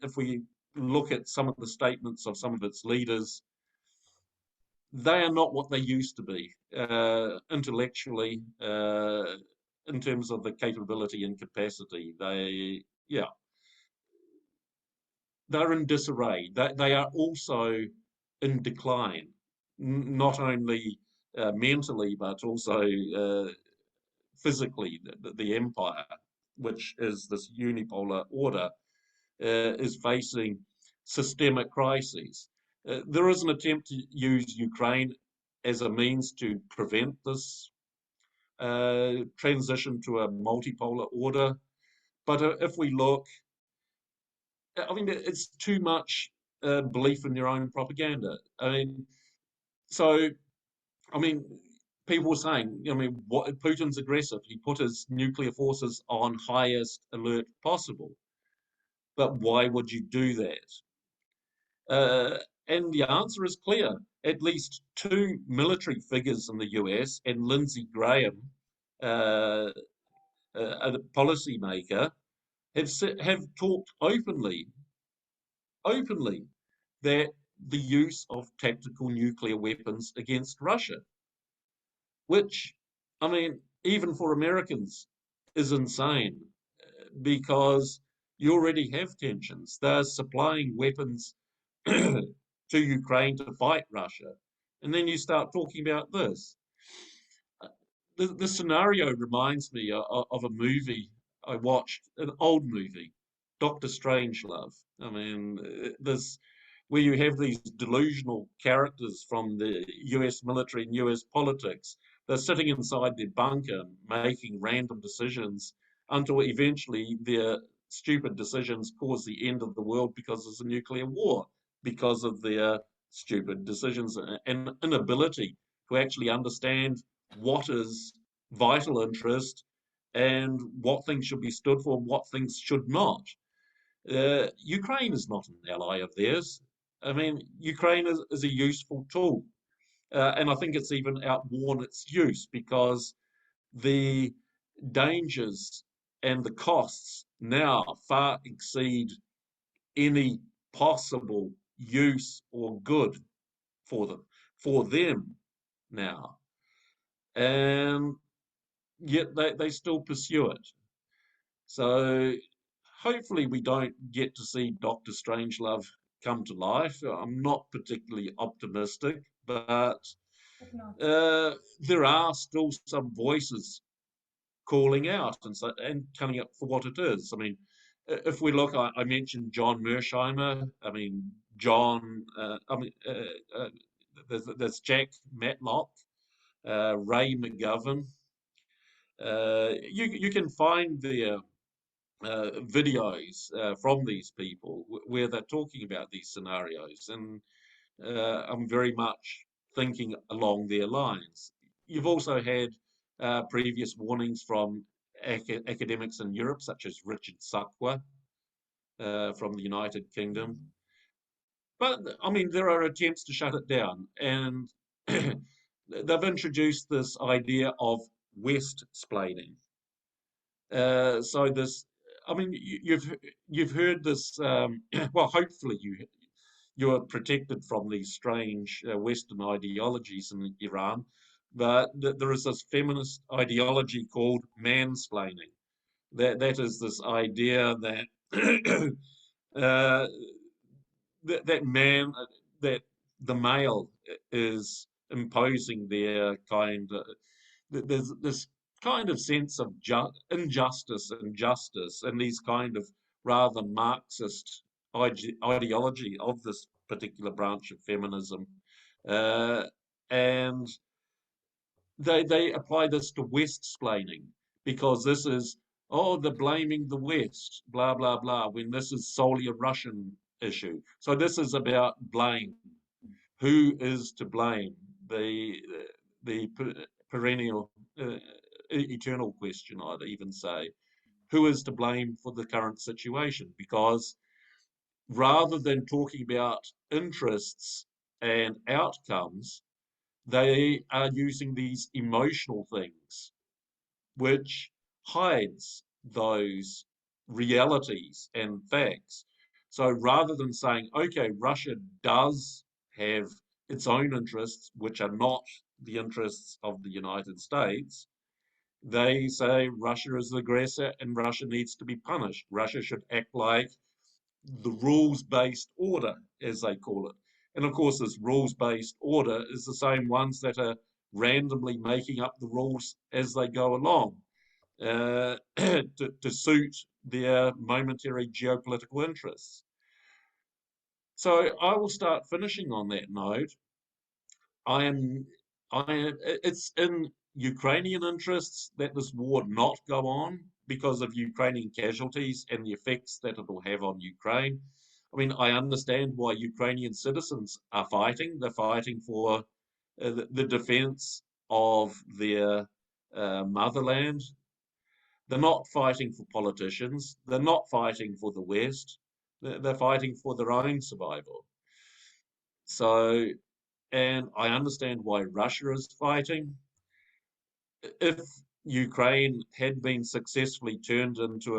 look at some of the statements of some of its leaders, they are not what they used to be intellectually, in terms of the capability and capacity. Yeah, they're in disarray. They are also in decline, not only mentally but also physically. The empire, which is this unipolar order, is facing systemic crises. There is an attempt to use Ukraine as a means to prevent this transition to a multipolar order. But if we look, I mean, it's too much belief in your own propaganda. I mean, so, I mean, people were saying, I mean, what Putin's aggressive. He put his nuclear forces on highest alert possible. But why would you do that? And the answer is clear. At least two military figures in the US and Lindsey Graham, uh, a policymaker, have talked openly that the use of tactical nuclear weapons against Russia, which, I mean, even for Americans, is insane because you already have tensions. They're supplying weapons to Ukraine to fight Russia. And then you start talking about this. The scenario reminds me of a movie I watched, an old movie, Doctor Strangelove. I mean, this where you have these delusional characters from the US military and US politics they're sitting inside their bunker making random decisions until eventually their stupid decisions cause the end of the world because there's a nuclear war, because of their stupid decisions and inability to actually understand what is vital interest and what things should be stood for and what things should not. Ukraine is not an ally of theirs. I mean, Ukraine is a useful tool. And I think it's even outworn its use because the dangers and the costs now far exceed any possible use or good for them now. And yet they still pursue it. So hopefully we don't get to see Doctor Strangelove come to life. I'm not particularly optimistic, but there are still some voices calling out and coming up for what it is. I mean, if we look, I mentioned John Mersheimer. I mean, John. There's Jack Matlock, Ray McGovern. You can find their videos from these people where they're talking about these scenarios, and I'm very much thinking along their lines. You've also had previous warnings from academics in Europe, such as Richard Sakwa from the United Kingdom. But I mean, there are attempts to shut it down, and they've introduced this idea of Westsplaining. So this, I mean, you've heard this. Well, hopefully you are protected from these strange Western ideologies in Iran, but there is this feminist ideology called mansplaining. That is this idea that uh, that man that the male is imposing their kind. There's this kind of sense of injustice and justice, and these kind of rather Marxist ideology of this particular branch of feminism, uh, and they apply this to Westsplaining because this is they're blaming the West, blah blah blah, when this is solely a Russian issue. So this is about blame. Who is to blame? The perennial, eternal question, I'd even say. Who is to blame for the current situation? Because rather than talking about interests and outcomes, they are using these emotional things, which hides those realities and facts. So rather than saying, okay, Russia does have its own interests, which are not the interests of the United States, they say Russia is the aggressor and Russia needs to be punished. Russia should act like the rules-based order, as they call it. And of course, this rules-based order is the same ones that are randomly making up the rules as they go along to suit their momentary geopolitical interests. So I will start finishing on that note. I am, it's in Ukrainian interests that this war not go on because of Ukrainian casualties and the effects that it will have on Ukraine. I mean, I understand why Ukrainian citizens are fighting. They're fighting for the defense of their motherland. They're not fighting for politicians. They're not fighting for the West. They're fighting for their own survival. So, and I understand why Russia is fighting. If Ukraine had been successfully turned into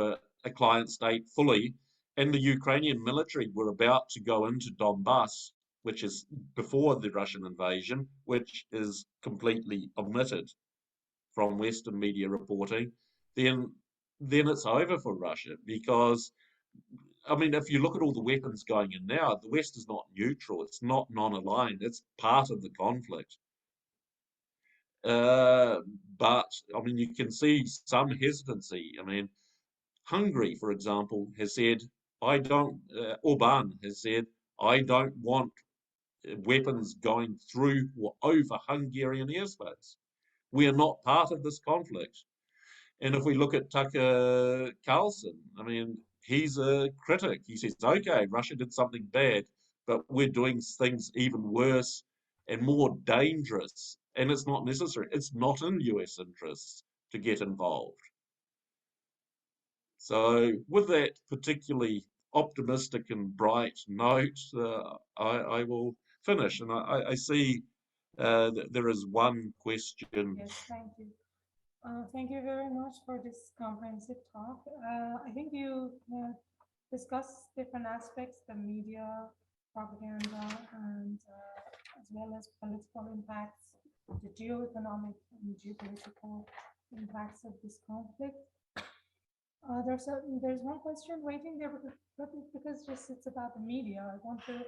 a client state fully, and the Ukrainian military were about to go into Donbass, which is before the Russian invasion, which is completely omitted from Western media reporting, then it's over for Russia because I mean, if you look at all the weapons going in now, the West is not neutral. It's not non-aligned. It's part of the conflict. Uh, but I mean, you can see some hesitancy. I mean, Hungary, for example, has said, "I don't." Orban has said, "I don't want weapons going through or over Hungarian airspace." We are not part of this conflict. And if we look at Tucker Carlson, I mean, he's a critic. He says, okay, Russia did something bad, but we're doing things even worse and more dangerous. And it's not necessary. It's not in US interests to get involved. So, with that particularly optimistic and bright note, I will finish. And I see that there is one question. Yes, thank you. Thank you very much for this comprehensive talk. I think you discussed different aspects, the media, propaganda, and as well as political impacts, the geoeconomic and geopolitical impacts of this conflict. There's one question waiting there, because just it's about the media. I want to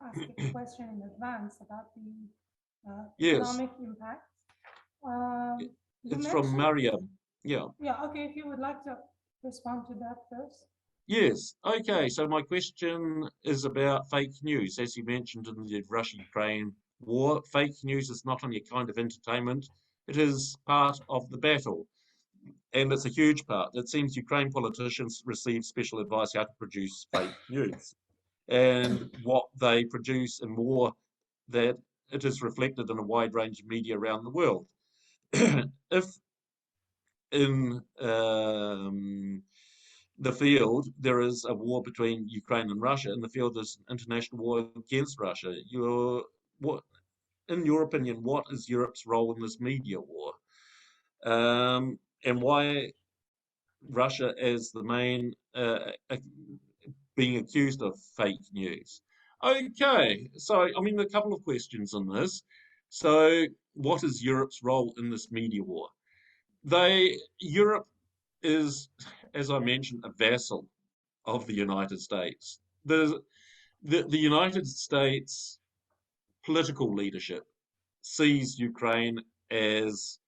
ask a question in advance about the Yes, economic impact. Um, you it's from mentioned, Mariam. Yeah. yeah, okay, if you would like to respond to that first. Yes. Okay. So my question is about fake news. As you mentioned in the Russia-Ukraine war, fake news is not only a kind of entertainment, it is part of the battle. And it's a huge part. It seems Ukraine politicians receive special advice how to produce fake news and what they produce, and more that it is reflected in a wide range of media around the world. If in the field there is a war between Ukraine and Russia, in the field there's an international war against Russia, what, in your opinion, what is Europe's role in this media war? And why Russia as the main being accused of fake news? Okay, so I mean, a couple of questions on this. So, what is Europe's role in this media war? Europe is, as I mentioned, a vassal of the United States. The United States political leadership sees Ukraine as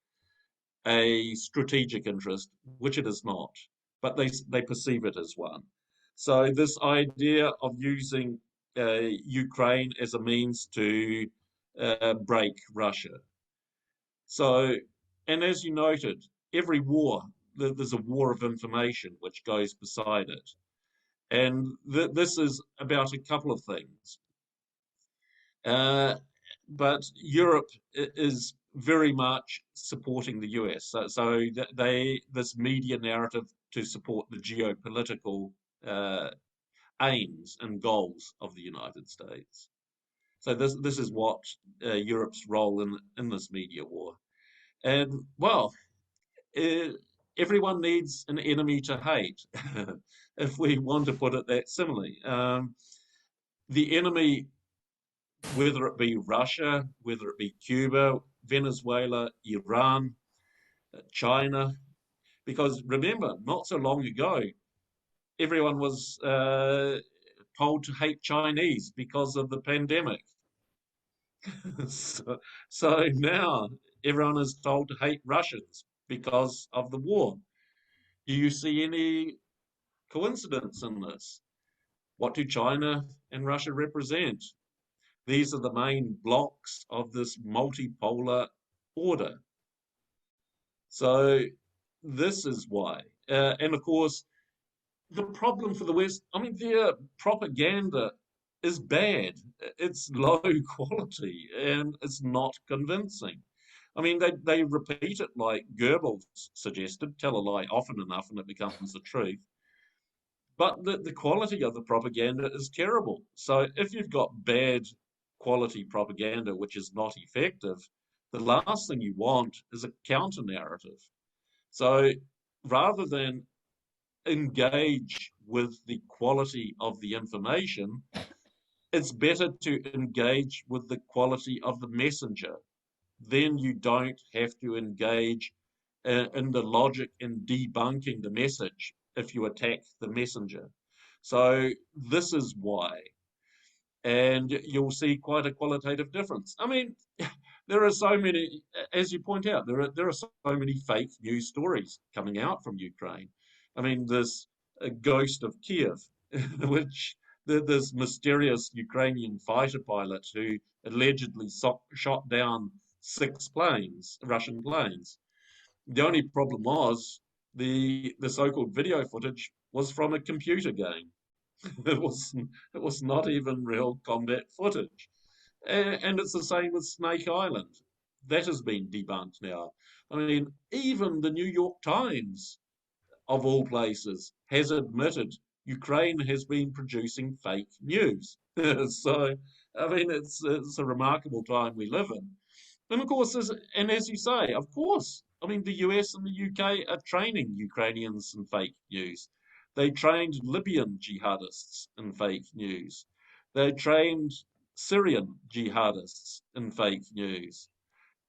a strategic interest, which it is not, but they perceive it as one. So this idea of using Ukraine as a means to break Russia. So, and as you noted, every war there's a war of information which goes beside it, and this is about a couple of things. Uh, but Europe is very much supporting the US. So they this media narrative to support the geopolitical uh, aims and goals of the United States. So this is what Europe's role in this media war. And well, uh, everyone needs an enemy to hate, if we want to put it that similarly. The enemy, whether it be Russia, whether it be Cuba, Venezuela, Iran, China, because remember, not so long ago, everyone was told to hate Chinese because of the pandemic. so, so now everyone is told to hate Russians because of the war. Do you see any coincidence in this? What do China and Russia represent? These are the main blocks of this multipolar order. So this is why. And of course, the problem for the West, I mean, their propaganda is bad. It's low quality and it's not convincing. I mean, they repeat it like Goebbels suggested, tell a lie often enough and it becomes the truth. But the quality of the propaganda is terrible. So if you've got bad quality propaganda which is not effective, the last thing you want is a counter narrative. So rather than engage with the quality of the information, it's better to engage with the quality of the messenger. Then you don't have to engage in the logic in debunking the message if you attack the messenger. So this is why. And you'll see quite a qualitative difference. I mean, there are so many, as you point out, there are so many fake news stories coming out from Ukraine. I mean, there's a ghost of Kiev, which this mysterious Ukrainian fighter pilot who allegedly shot down six planes, Russian planes. The only problem was the so-called video footage was from a computer game. It was not even real combat footage. And it's the same with Snake Island. That has been debunked now. I mean, even the New York Times, of all places, has admitted Ukraine has been producing fake news. So, I mean, it's a remarkable time we live in. And of course, and as you say, of course, I mean, the US and the UK are training Ukrainians in fake news. They trained Libyan jihadists in fake news. They trained Syrian jihadists in fake news.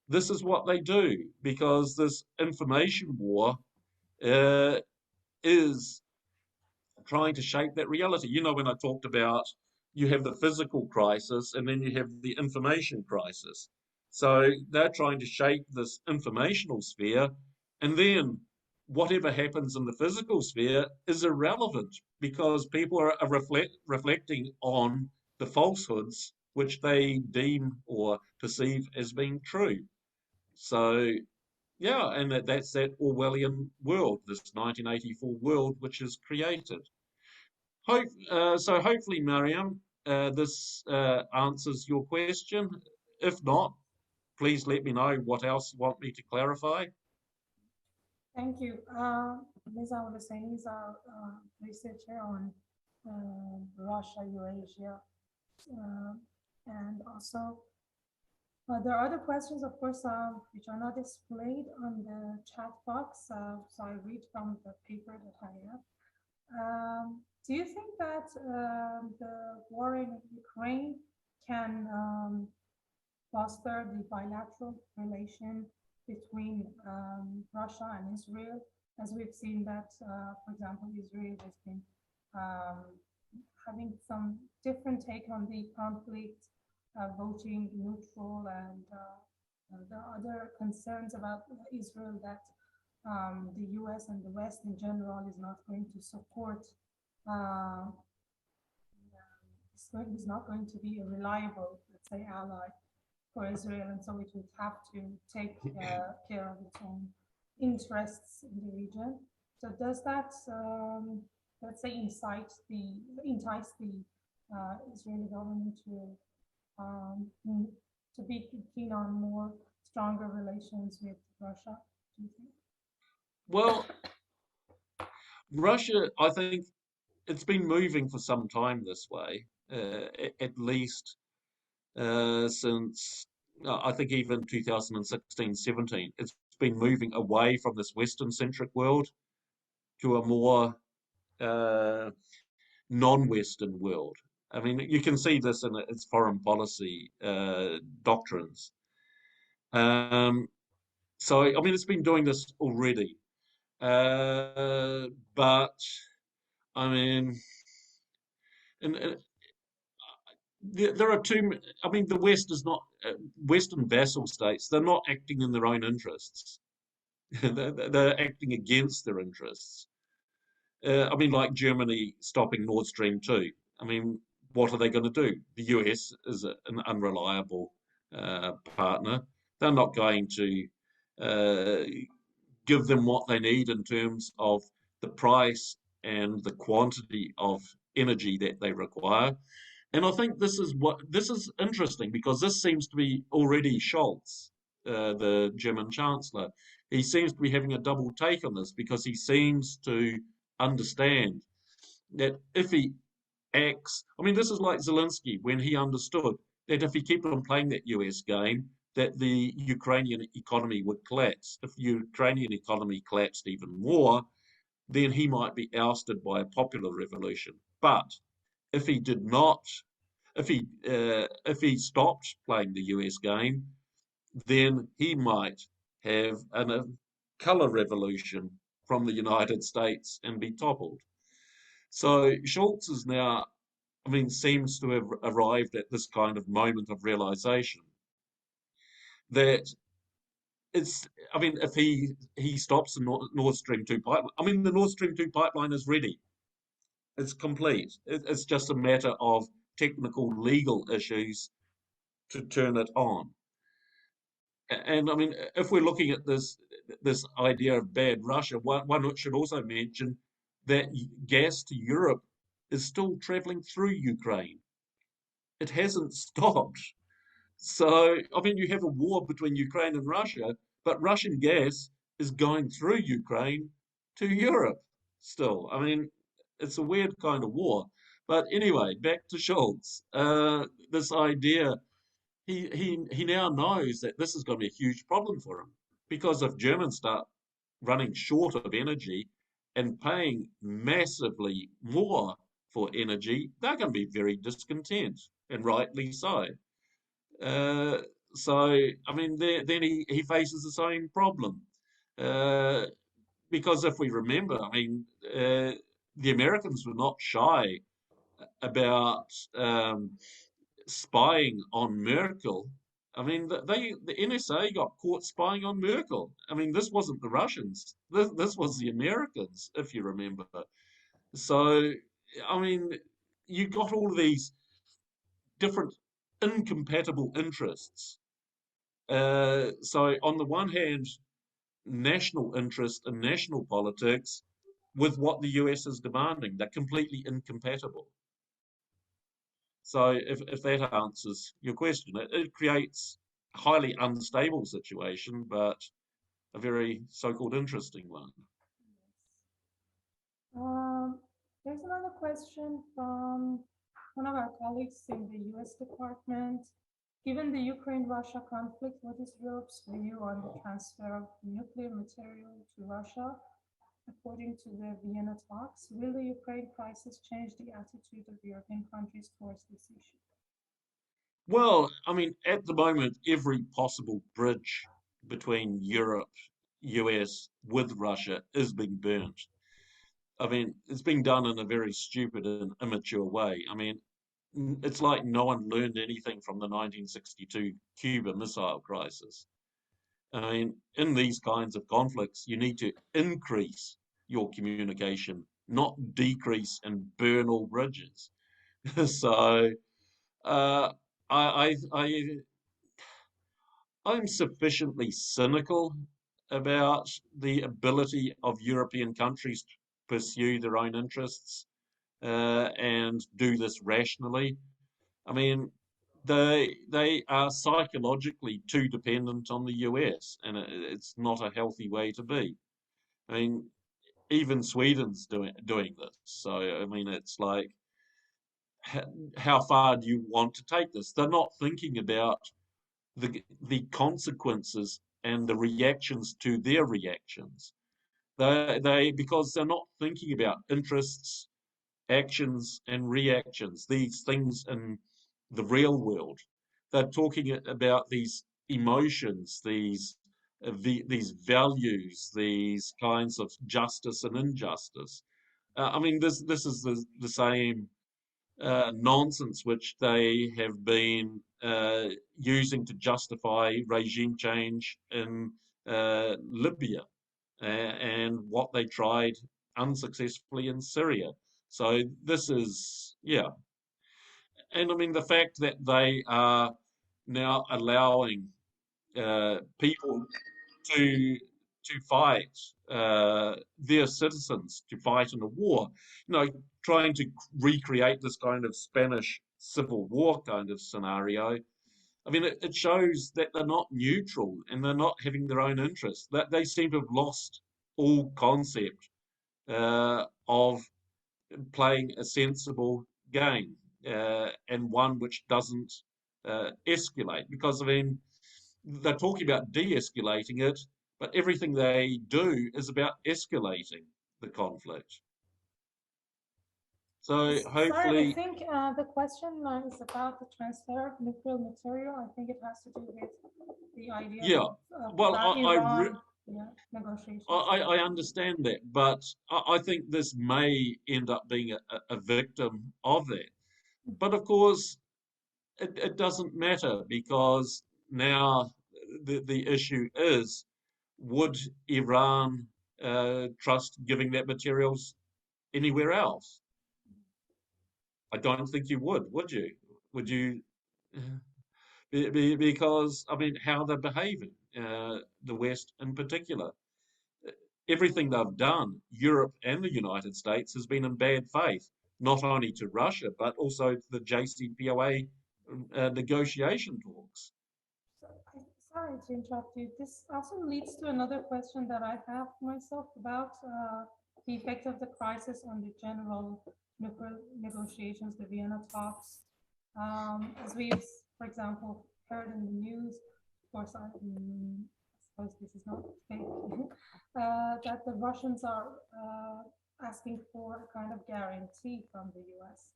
This is what they do because this information war uh, is trying to shape that reality. You know, when I talked about you have the physical crisis and then you have the information crisis. So they're trying to shape this informational sphere, and then whatever happens in the physical sphere is irrelevant because people are reflecting on the falsehoods which they deem or perceive as being true. So, yeah, and that's that Orwellian world, this 1984 world, which is created. So hopefully, Mariam, this answers your question. If not, please let me know what else you want me to clarify. Thank you. Ms. Hussein is a researcher on Russia, Eurasia, uh, and also there are other questions, of course, which are not displayed on the chat box. So I read from the paper that I have. Do you think that the war in Ukraine can foster the bilateral relation between Russia and Israel, as we've seen that, for example, Israel has been um, having some different take on the conflict, voting neutral, and the other concerns about Israel that the US and the West in general is not going to support, uh, is not going to be a reliable, let's say, ally for Israel, and so it would have to take care of its own interests in the region. So does that, let's say, entice the Israeli government um, to be keen on more stronger relations with Russia? Do you think? Well, Russia, I think it's been moving for some time this way, at least since I think even 2016-17. It's been moving away from this Western-centric world to a more uh, non-Western world. I mean, you can see this in its foreign policy doctrines. Um, so, I mean, it's been doing this already. But, I mean, and there are two. I mean, the West is not Western vassal states. They're not acting in their own interests. They're acting against their interests. I mean, like Germany stopping Nord Stream 2. I mean, what are they going to do? The US is an unreliable partner. They're not going to uh, give them what they need in terms of the price and the quantity of energy that they require. And I think this is interesting because this seems to be already Scholz, the German Chancellor. He seems to be having a double take on this because he seems to understand that if he acts, I mean, this is like Zelensky when he understood that if he kept on playing that US game, that the Ukrainian economy would collapse. If the Ukrainian economy collapsed even more, then he might be ousted by a popular revolution. But if he did not, if he stopped playing the US game, then he might have a color revolution from the United States and be toppled. So Schultz is now, I mean, seems to have arrived at this kind of moment of realization that it's, I mean, if he stops the Nord Stream 2 pipeline, I mean, the Nord Stream 2 pipeline is ready. It's complete. It's just a matter of technical legal issues to turn it on. And I mean, if we're looking at this idea of bad Russia, one should also mention that gas to Europe is still traveling through Ukraine. It hasn't stopped. So, I mean, you have a war between Ukraine and Russia, but Russian gas is going through Ukraine to Europe still. I mean, it's a weird kind of war. But anyway, back to Schultz. This idea, he now knows that this is going to be a huge problem for him because if Germans start running short of energy and paying massively more for energy, they're going to be very discontent, and rightly so. Uh, so, I mean, then he faces the same problem. Uh, because if we remember, I mean, the Americans were not shy about spying on Merkel. I mean, the NSA got caught spying on Merkel. I mean, this wasn't the Russians. This was the Americans, if you remember. So, I mean, you got all these different incompatible interests. So, on the one hand, national interest and national politics with what the US is demanding, they're completely incompatible. So, if that answers your question, it creates a highly unstable situation, but a very so-called interesting one. There's another question from one of our colleagues in the US Department. Given the Ukraine-Russia conflict, what is Europe's view on the transfer of nuclear material to Russia? According to the Vienna talks, will the Ukraine crisis change the attitude of European countries towards this issue? Well, I mean, at the moment, every possible bridge between Europe, US, with Russia is being burnt. I mean, it's being done in a very stupid and immature way. I mean, it's like no one learned anything from the 1962 Cuba Missile Crisis. I mean, in these kinds of conflicts, you need to increase your communication, not decrease and burn all bridges. So, uh, I I'm sufficiently cynical about the ability of European countries to pursue their own interests and do this rationally. I mean, they are psychologically too dependent on the US, and it's not a healthy way to be. I mean, even Sweden's doing this. So I mean, it's like, how far do you want to take this? They're not thinking about the consequences and the reactions to their reactions. They because they're not thinking about interests, actions, and reactions. These things in the real world. They're talking about these emotions, these values, these kinds of justice and injustice. I mean, this is the same nonsense which they have been using to justify regime change in Libya and what they tried unsuccessfully in Syria. So this is, yeah. And I mean, the fact that they are now allowing people to fight their citizens to fight in a war, trying to recreate this kind of Spanish Civil War kind of scenario. I mean, it shows that they're not neutral and they're not having their own interests. That they seem to have lost all concept of playing a sensible game and one which doesn't escalate. Because I mean, they're talking about de-escalating it, but everything they do is about escalating the conflict. So Sorry, I hopefully, think the question is about the transfer of nuclear material. I think it has to do with the idea yeah. Well, about Iran, yeah, negotiations. I understand that, but I think this may end up being a victim of that. But of course, it doesn't matter because now the issue is, would Iran trust giving that materials anywhere else? I don't think you would you? Would you? because, I mean, how they're behaving, the West in particular. Everything they've done, Europe and the United States, has been in bad faith, not only to Russia, but also to the JCPOA negotiation talks. So, sorry to interrupt you. This also leads to another question that I have myself about the effect of the crisis on the general nuclear negotiations, the Vienna talks. As we've, for example, heard in the news, of course, suppose this is not fake, that the Russians are asking for a kind of guarantee from the US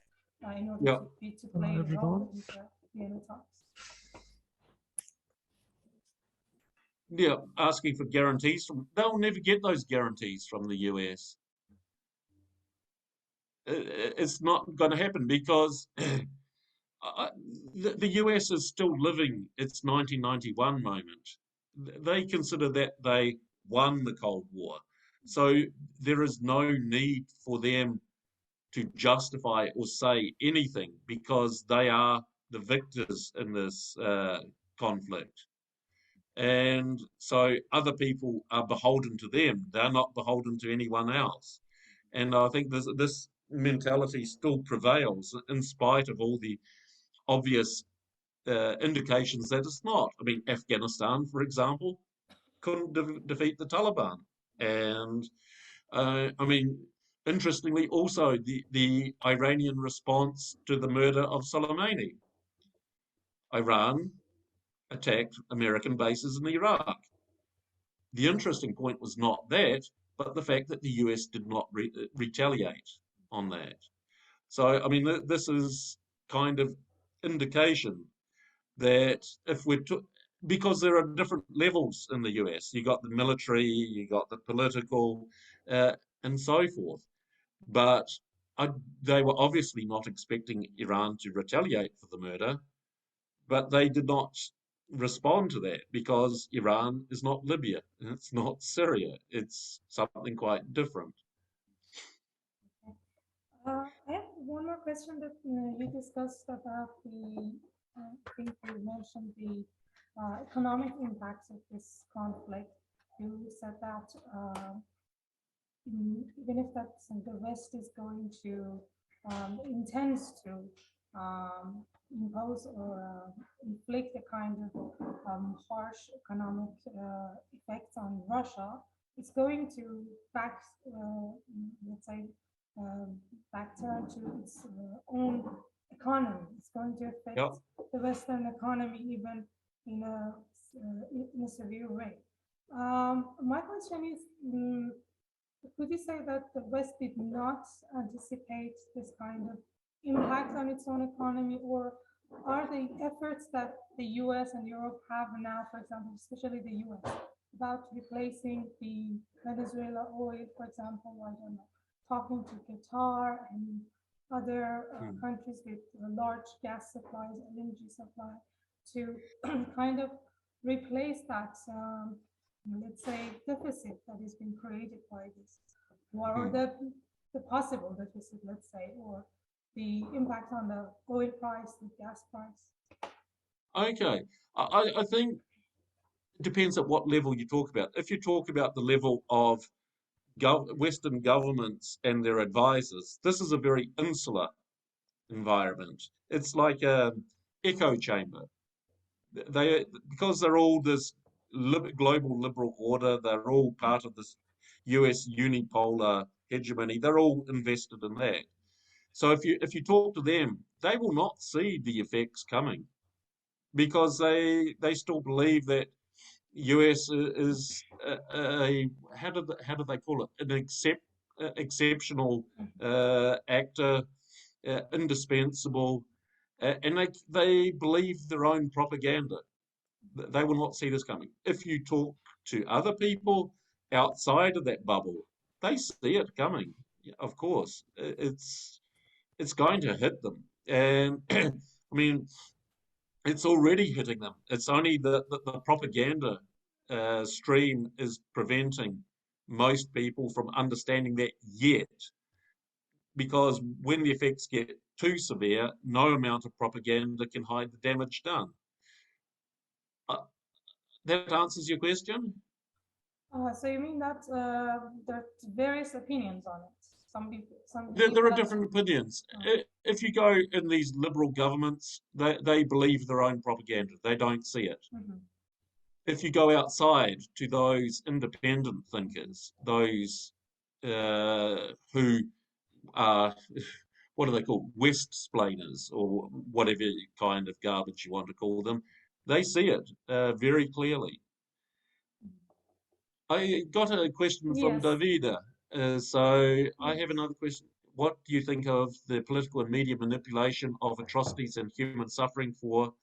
in order Yeah, to play a role in the Vienna talks. yeah, asking for guarantees from, they'll never get those guarantees from the US. It's not going to happen because the US is still living its 1991 moment. They consider that they won the Cold War. So there is no need for them to justify or say anything because they are the victors in this conflict. And so other people are beholden to them. They're not beholden to anyone else. And I think this mentality still prevails in spite of all the obvious indications that it's not. I mean, Afghanistan, for example, couldn't defeat the Taliban. And I mean, interestingly, also the Iranian response to the murder of Soleimani. Iran attacked American bases in Iraq. The interesting point was not that, but the fact that the US did not retaliate on that. So, I mean, this is kind of indication that if we're because there are different levels in the US, you got the military, you got the political, uh, and so forth. But I, they were obviously not expecting Iran to retaliate for the murder, but they did not respond to that because Iran is not Libya, it's not Syria, it's something quite different. I have one more question that you discussed about the, I think you mentioned the economic impacts of this conflict. You said that even if that's the West is going to intends to impose or inflict a kind of harsh economic effects on Russia, it's going to back, let's say, um, back turn to its own economy. It's going to affect Yep. the Western economy even in a severe way. My question is, could you say that the West did not anticipate this kind of impact on its own economy, or are the efforts that the US and Europe have now, for example, especially the US, about replacing the Venezuela oil, for example, I don't know, talking to Qatar and other Mm. countries with large gas supplies, LNG supply, to kind of replace that let's say, deficit that has been created by this war, or Mm. the possible deficit, let's say, or the impact on the oil price, the gas price. Okay. I think it depends at what level you talk about. If you talk about the level of Western governments and their advisors, this is a very insular environment. It's like a echo chamber. They because they're all this global liberal order. They're all part of this U.S. unipolar hegemony. They're all invested in that. So if you talk to them, they will not see the effects coming because they still believe that US is how do they call it, an exceptional actor, indispensable, and they believe their own propaganda. They will not see this coming. If you talk to other people outside of that bubble, they see it coming. Of course, it's going to hit them, and I mean it's already hitting them. It's only the propaganda stream is preventing most people from understanding that yet, because when the effects get too severe, no amount of propaganda can hide the damage done. Uh, that answers your question? So you mean that there are various opinions on it? Some people, some There believe are that. different opinions. Oh, If you go in these liberal governments, they believe their own propaganda. They don't see it. mhm. If you go outside to those independent thinkers, those who are, what are they called? Westsplainers or whatever kind of garbage you want to call them, they see it very clearly. I got a question from Yes. Davida. So I have Yes. another question. What do you think of the political and media manipulation of atrocities and human suffering for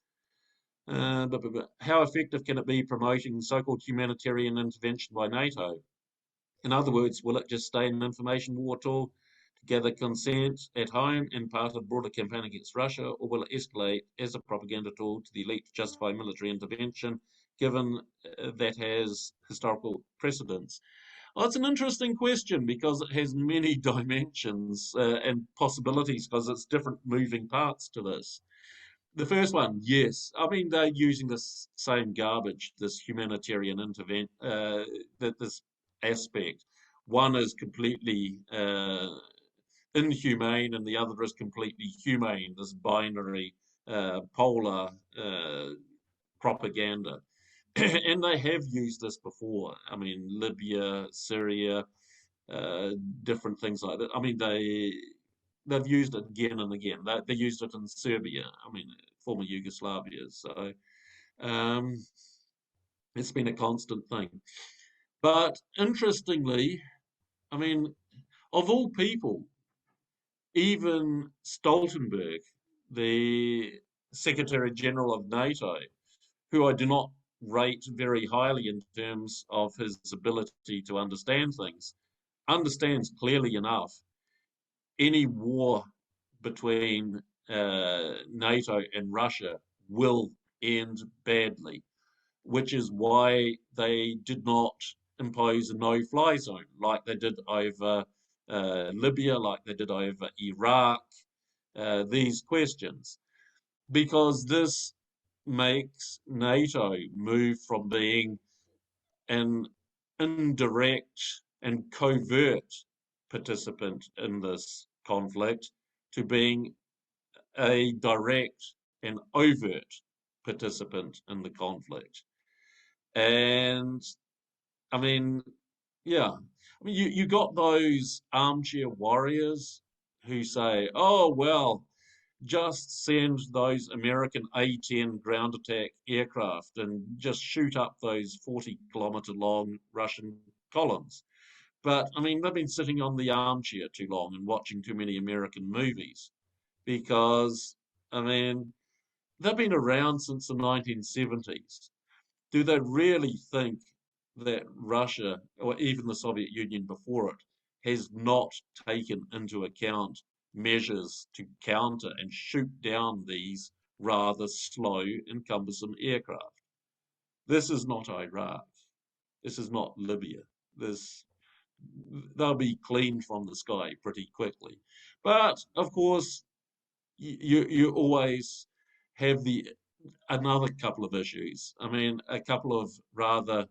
how effective can it be promoting so-called humanitarian intervention by NATO? In other words, will it just stay an information war tool to gather consent at home and part of a broader campaign against Russia, or will it escalate as a propaganda tool to the elite to justify military intervention, given that has historical precedents? Oh, it's an interesting question because it has many dimensions and possibilities because it's different moving parts to this. The first one, yes. I mean, they're using this same garbage, this humanitarian intervention, this aspect. One is completely inhumane, and the other is completely humane. This binary, polar propaganda, and they have used this before. I mean, Libya, Syria, uh, different things like that. I mean, they've used it again and again. They used it in Serbia. I mean, former Yugoslavia. So um, it's been a constant thing. But interestingly, I mean, of all people, even Stoltenberg, the Secretary General of NATO, who I do not rate very highly in terms of his ability to understand things, understands clearly enough any war between NATO and Russia will end badly, which is why they did not impose a no-fly zone like they did over Libya, like they did over Iraq, these questions, because this makes NATO move from being an indirect and covert participant in this conflict to being a direct and overt participant in the conflict. And I mean, yeah, I mean, you got those armchair warriors who say, oh, well, just send those American A-10 ground attack aircraft and just shoot up those 40-kilometer long Russian columns. But I mean, they've been sitting on the armchair too long and watching too many American movies because, I mean, they've been around since the 1970s. Do they really think that Russia, or even the Soviet Union before it, has not taken into account measures to counter and shoot down these rather slow and cumbersome aircraft? This is not Iraq. This is not Libya. This they'll be cleaned from the sky pretty quickly. But of course, you always have the another couple of issues. I mean, a couple of rather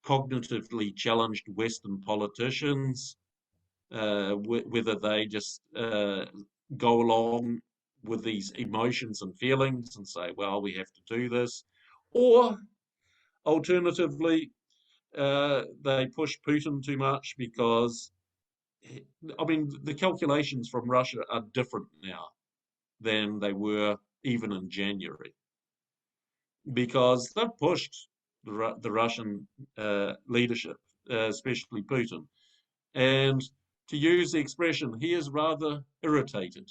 cognitively challenged Western politicians, whether they just go along with these emotions and feelings and say, well, we have to do this, or alternatively, they push Putin too much because, I mean, the calculations from Russia are different now than they were even in January because they've pushed the Russian leadership, especially Putin. And to use the expression, he is rather irritated.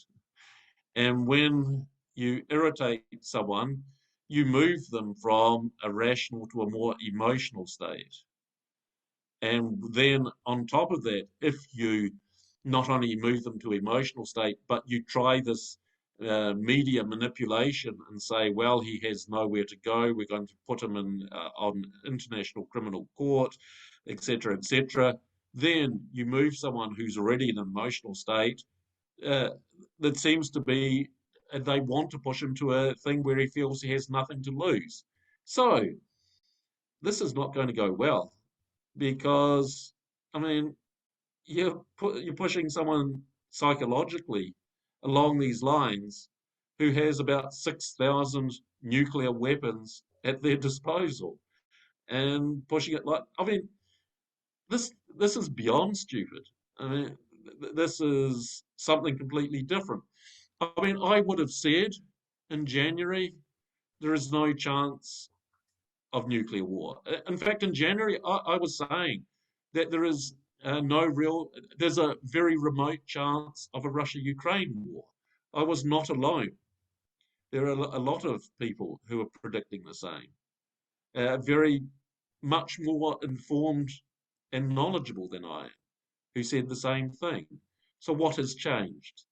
And when you irritate someone, you move them from a rational to a more emotional state. And then on top of that, if you not only move them to emotional state, but you try this media manipulation and say, well, he has nowhere to go. We're going to put him in on international criminal court, etc., etc. Then you move someone who's already in an emotional state uh, that seems to be they want to push him to a thing where he feels he has nothing to lose. So this is not going to go well because, I mean, you're pushing someone psychologically along these lines who has about 6,000 nuclear weapons at their disposal and pushing it like, I mean, this is beyond stupid. I mean, this is something completely different. I mean, I would have said in January there is no chance of nuclear war. In fact, in January, I was saying that there is there's a very remote chance of a Russia-Ukraine war. I was not alone. There are a lot of people who are predicting the same, very much more informed and knowledgeable than I am, who said the same thing. So what has changed?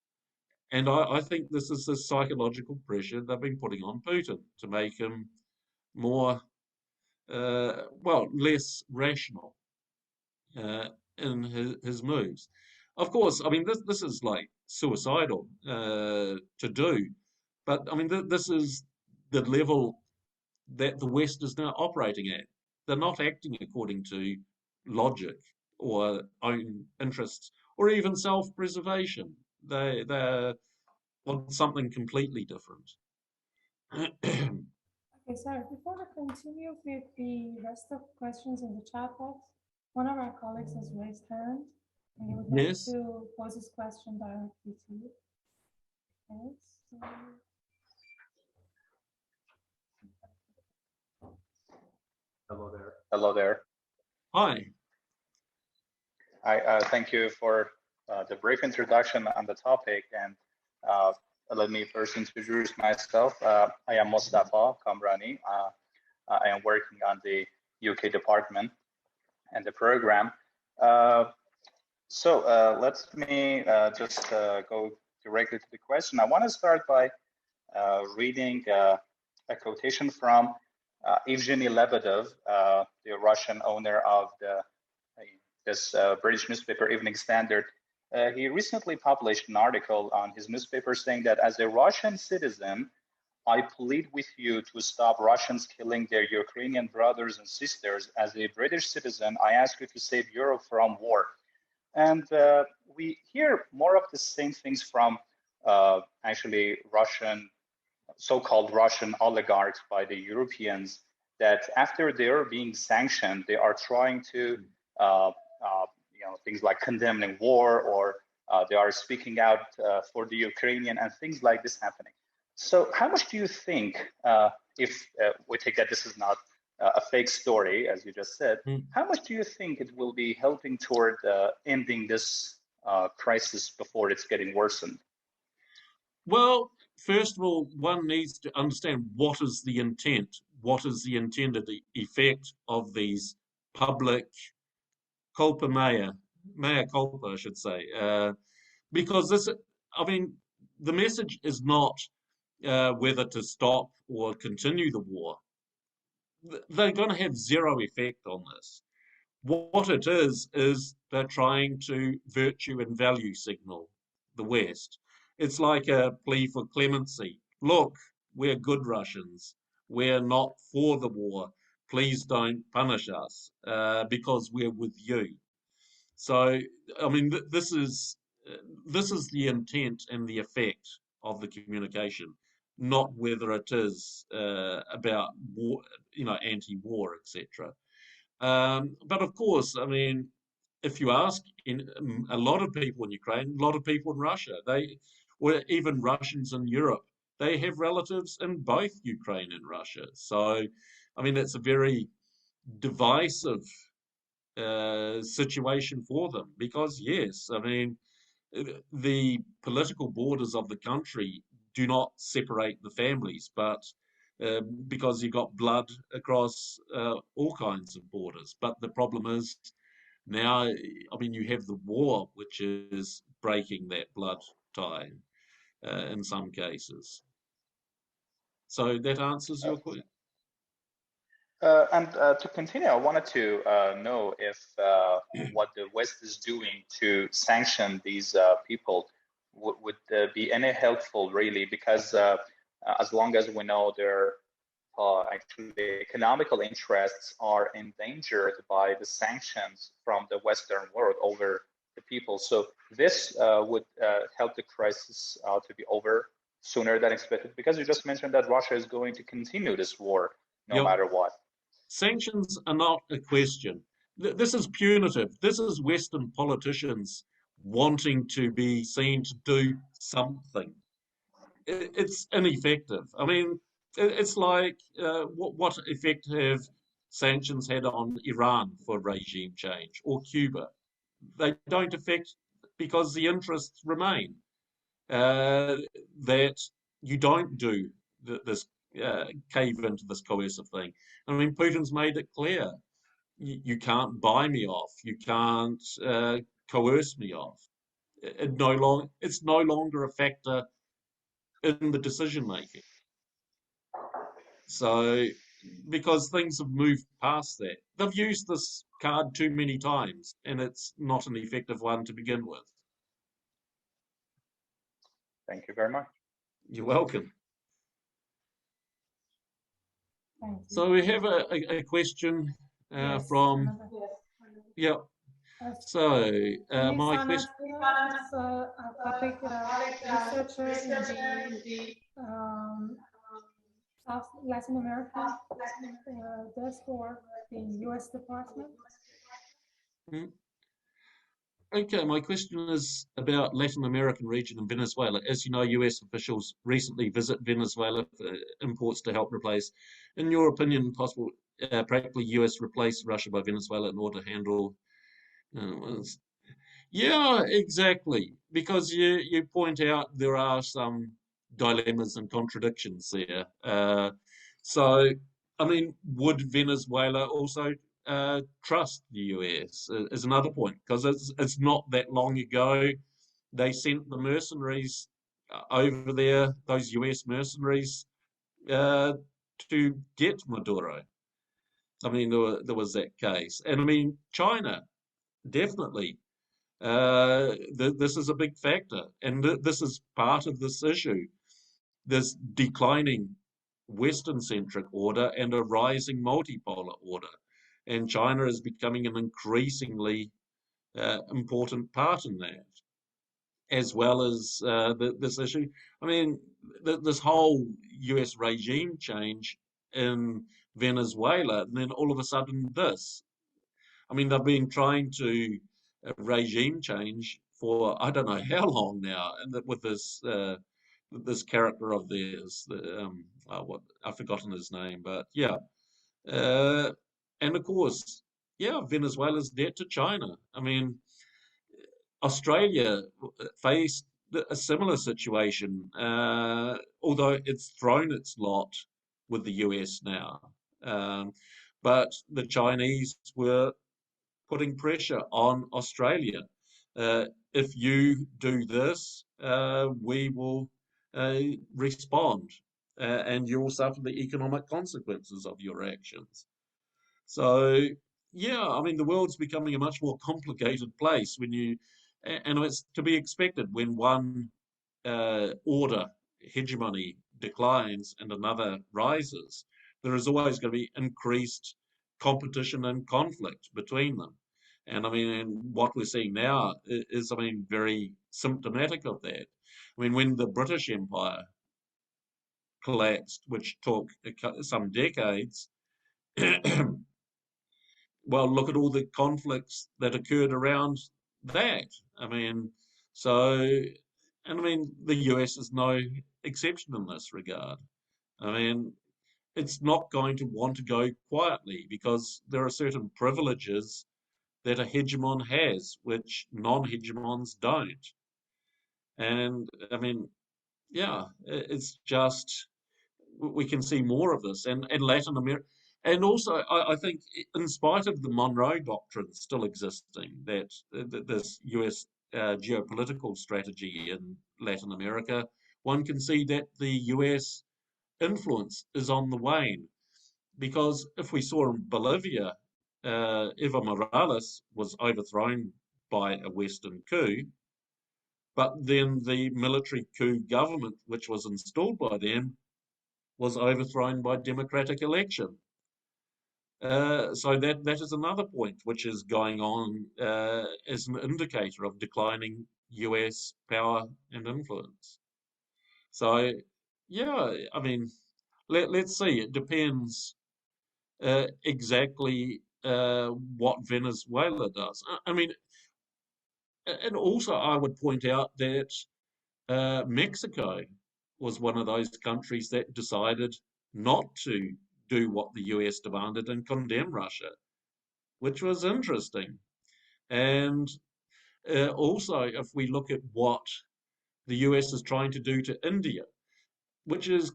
And I think this is the psychological pressure they've been putting on Putin to make him more, less rational in his moves. Of course, I mean, this is like suicidal to do, but I mean, this is the level that the West is now operating at. They're not acting according to logic or own interests or even self-preservation. They want something completely different. Okay, sorry, before we continue with the rest of questions in the chat box, one of our colleagues has raised hand and he would like Yes. to pose his question directly to you. Okay, so Hello there. Hi. I thank you for the brief introduction on the topic. And let me first introduce myself. I am Mustafa Kamrani. I am working on the UK department and the program. Let me just go directly to the question. I want to start by reading a quotation from Evgeny Lebedev, the Russian owner of this British newspaper, Evening Standard. He recently published an article on his newspaper saying that as a Russian citizen, I plead with you to stop Russians killing their Ukrainian brothers and sisters. As a British citizen, I ask you to save Europe from war. And we hear more of the same things from actually so-called Russian oligarchs by the Europeans, that after they're being sanctioned, they are trying to, things like condemning war, or they are speaking out for the Ukrainian, and things like this happening. So how much do you think, if we take that this is not a fake story, as you just said, how much do you think it will be helping toward ending this crisis before it's getting worsened? Well, first of all, one needs to understand what is the intent, what is the intended effect of these public mea culpa, I should say, because I mean, the message is not whether to stop or continue the war. They're going to have zero effect on this. What it is they're trying to virtue and value signal the West. It's like a plea for clemency. Look, we're good Russians. We're not for the war. Please don't punish us because we're with you. So, I mean, this is the intent and the effect of the communication, not whether it is about war, anti-war, etc. But of course, I mean, if you ask a lot of people in Ukraine, a lot of people in Russia, or even Russians in Europe, they have relatives in both Ukraine and Russia. So, I mean, it's a very divisive situation for them because, yes, I mean, the political borders of the country do not separate the families, but because you've got blood across all kinds of borders. But the problem is now, I mean, you have the war, which is breaking that blood tie in some cases. So that answers your question. To continue, I wanted to know if what the West is doing to sanction these people would be any helpful, really, because as long as we know they're actually economical interests are endangered by the sanctions from the Western world over the people. So this would help the crisis to be over sooner than expected, because you just mentioned that Russia is going to continue this war no matter what. Sanctions are not a question. This is punitive. This is Western politicians wanting to be seen to do something. It's ineffective. I mean, it's like what effect have sanctions had on Iran for regime change or Cuba? They don't affect because the interests remain. That you don't do this cave into this coercive thing. I mean, Putin's made it clear you can't buy me off, you can't coerce me off. It's no longer a factor in the decision making. So, because things have moved past that, they've used this card too many times, and it's not an effective one to begin with. Thank you very much. You're welcome. Thank you. So we have a question from, yeah. So my question. Is a public researcher in the South Latin American desk for the U.S. Department. Okay, my question is about Latin American region and Venezuela. As you know, US officials recently visit Venezuela for imports to help replace, in your opinion, possible practically US replace Russia by Venezuela in order to handle. Yeah, exactly. Because you point out there are some dilemmas and contradictions there. So, I mean, would Venezuela also trust the US is another point, because it's not that long ago they sent the mercenaries over there, those US mercenaries, to get Maduro. I mean, there was that case. And I mean, China, definitely. This is a big factor, and this is part of this issue. This declining Western-centric order and a rising multipolar order. And China is becoming an increasingly important part in that, as well as this issue. I mean, this whole US regime change in Venezuela, and then all of a sudden this. I mean, they've been trying to regime change for I don't know how long now, and with this character of theirs, what I've forgotten his name, but yeah. And of course, yeah, Venezuela's debt to China. I mean, Australia faced a similar situation, although it's thrown its lot with the US now. But the Chinese were putting pressure on Australia. If you do this, we will respond, and you will suffer the economic consequences of your actions. So, yeah, I mean, the world's becoming a much more complicated place and it's to be expected when one order, hegemony, declines and another rises. There is always going to be increased competition and conflict between them. And I mean, what we're seeing now is, I mean, very symptomatic of that. I mean, when the British Empire collapsed, which took some decades, well, look at all the conflicts that occurred around that. I mean, and I mean, the US is no exception in this regard. I mean, it's not going to want to go quietly because there are certain privileges that a hegemon has, which non-hegemons don't. And I mean, yeah, it's just we can see more of this, and Latin America, and also I think, in spite of the Monroe Doctrine still existing, that this U.S. Geopolitical strategy in Latin America, one can see that the U.S. influence is on the wane, because if we saw in Bolivia, Evo Morales was overthrown by a Western coup, but then the military coup government, which was installed by them, was overthrown by democratic election. So that is another point which is going on as an indicator of declining US power and influence. So, yeah, I mean, let's see. It depends exactly what Venezuela does. I mean, and also I would point out that Mexico was one of those countries that decided not to do what the US demanded and condemn Russia, which was interesting. And also, if we look at what the US is trying to do to India, which is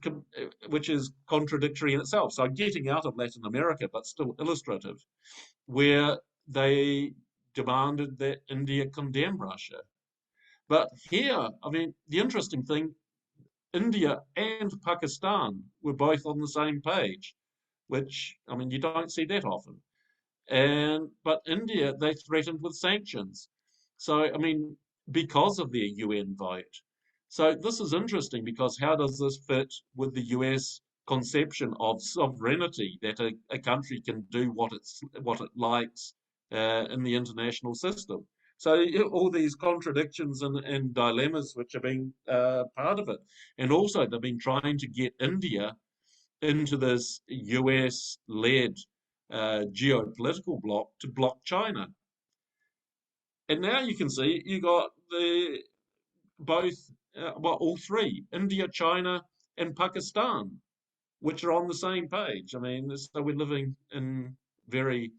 contradictory in itself. So getting out of Latin America, but still illustrative, where they demanded that India condemn Russia. But here, I mean, the interesting thing, India and Pakistan were both on the same page, which, I mean, you don't see that often. But India, they threatened with sanctions. So, I mean, because of their UN vote. So this is interesting because how does this fit with the US conception of sovereignty that a country can do what it likes in the international system? So all these contradictions and dilemmas which have been part of it, and also they've been trying to get India into this US-led geopolitical bloc to block China. And now you can see you got the both, well, all three, India, China, and Pakistan, which are on the same page. I mean, so we're living in very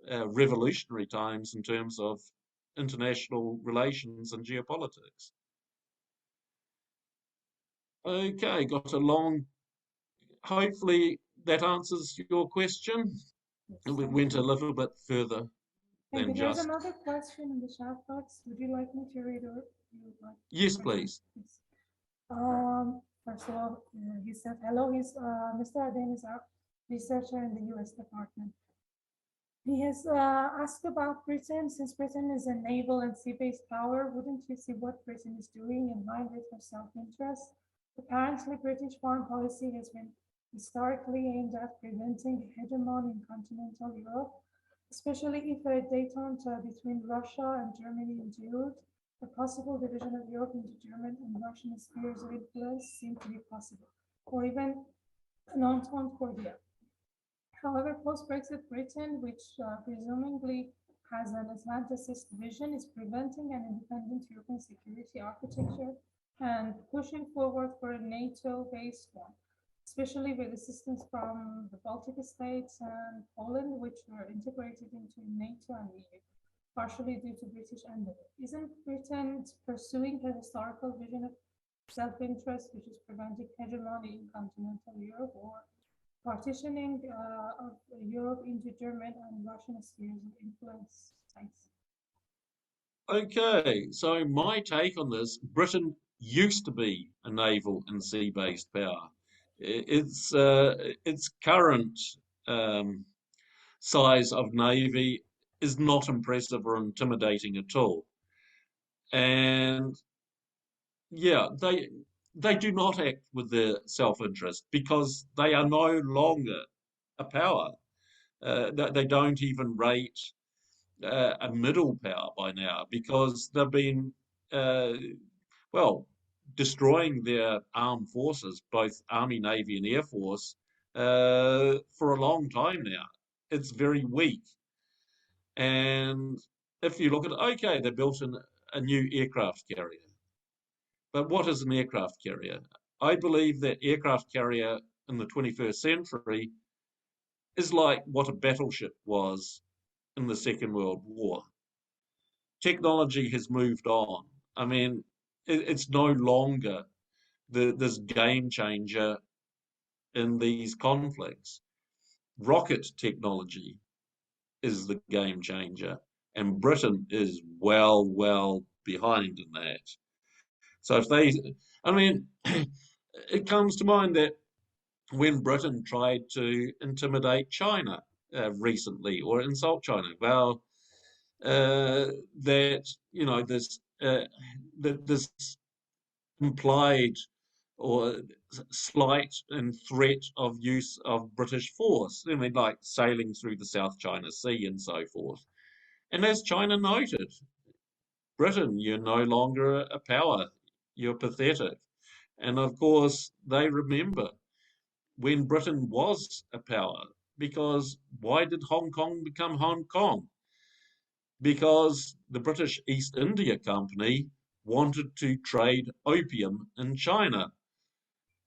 revolutionary times in terms of international relations and geopolitics. Okay, got a long, hopefully that answers your question. And we went a little bit further Thank you. than There's just. another question in the chat box. Would you like me to read it? Yes, please. Yes. First of all, he said, hello, he's Mr. Aden is our researcher in the US Department. He has asked about Britain. Since Britain is a naval and sea-based power, wouldn't you see what Britain is doing in line with her self-interest? Apparently, British foreign policy has been historically aimed at preventing hegemony in continental Europe, especially if a détente between Russia and Germany endured. A possible division of Europe into German and Russian spheres of influence seemed to be possible, or even an entente cordiale. However, post-Brexit Britain, which presumably has an Atlanticist vision, is preventing an independent European security architecture and pushing forward for a NATO-based one, especially with assistance from the Baltic states and Poland, which were integrated into NATO and EU, partially due to British endeavor. Isn't Britain pursuing a historical vision of self-interest, which is preventing hegemony in continental Europe, or partitioning of Europe into German and Russian spheres of influence? Thanks. Okay, so my take on this, Britain used to be a naval and sea-based power. Its current um, size of navy is not impressive or intimidating at all. And yeah, they do not act with their self-interest because they are no longer a power. They don't even rate a middle power by now because they've been, uh, well, destroying their armed forces, both Army, Navy, and Air Force, for a long time now. It's very weak. And if you look at it, okay, they built a new aircraft carrier. But what is an aircraft carrier? I believe that aircraft carrier in the 21st century is like what a battleship was in the Second World War. Technology has moved on. I mean, it's no longer this game changer in these conflicts. Rocket technology is the game changer, and Britain is well behind in that. So if they, I mean, it comes to mind that when Britain tried to intimidate China recently or insult China, well, that this implied or slight and threat of use of British force. I mean, like sailing through the South China Sea and so forth. And as China noted, Britain, you're no longer a power. You're pathetic. And of course, they remember when Britain was a power. Because why did Hong Kong become Hong Kong? Because the British East India Company wanted to trade opium in China.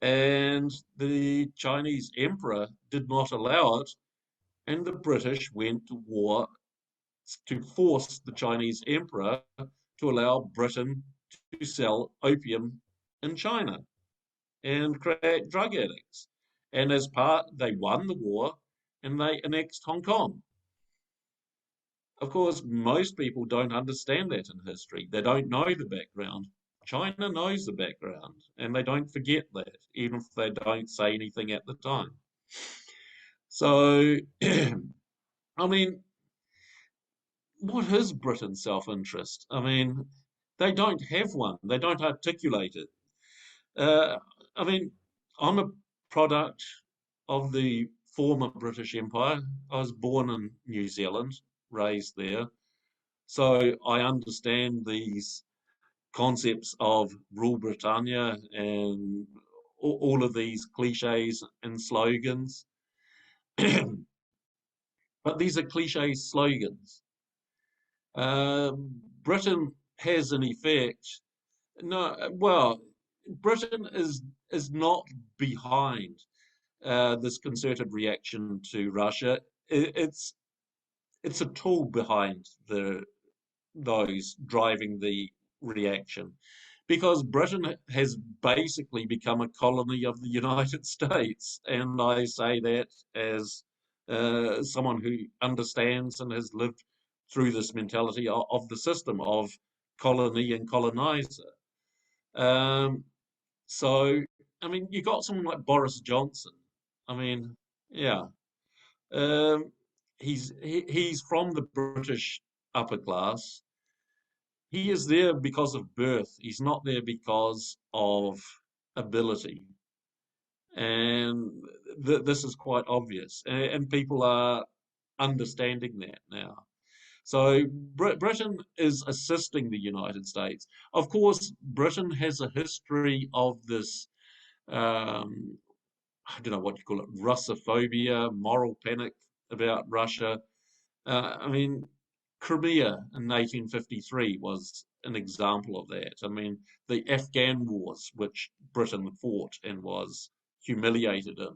And the Chinese emperor did not allow it. And the British went to war to force the Chinese emperor to allow Britain to sell opium in China and create drug addicts. And as part, they won the war and they annexed Hong Kong. Of course, most people don't understand that in history. They don't know the background. China knows the background and they don't forget that, even if they don't say anything at the time. So, I mean, what is Britain's self-interest? I mean, they don't have one. They don't articulate it. Uh, I mean, I'm a product of the former British Empire. I was born in New Zealand, raised there. So I understand these concepts of rule Britannia and all of these cliches and slogans. But these are cliche slogans. Britain has an effect. No, well, Britain is not behind this concerted reaction to Russia. It's a tool behind those driving the reaction, because Britain has basically become a colony of the United States, and I say that as someone who understands and has lived through this mentality of the system of colony and colonizer. Um, so, I mean, you got someone like Boris Johnson. I mean, yeah, um, he's from the British upper class. He is there because of birth. He's not there because of ability, and this is quite obvious, and people are understanding that now. So Britain is assisting the United States. Of course, Britain has a history of this, I don't know what you call it, Russophobia, moral panic about Russia. I mean, Crimea in 1853 was an example of that. I mean, the Afghan wars, which Britain fought and was humiliated in,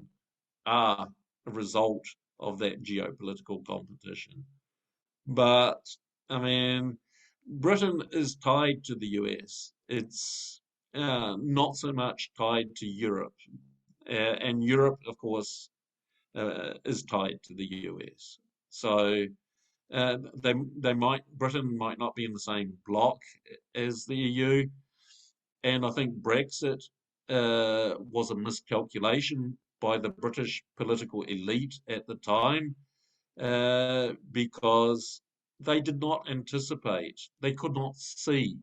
are a result of that geopolitical competition. But, I mean, Britain is tied to the US. It's not so much tied to Europe. And Europe, of course, is tied to the US. So Britain might not be in the same bloc as the EU, and I think Brexit was a miscalculation by the British political elite at the time, because they did not anticipate, they could not see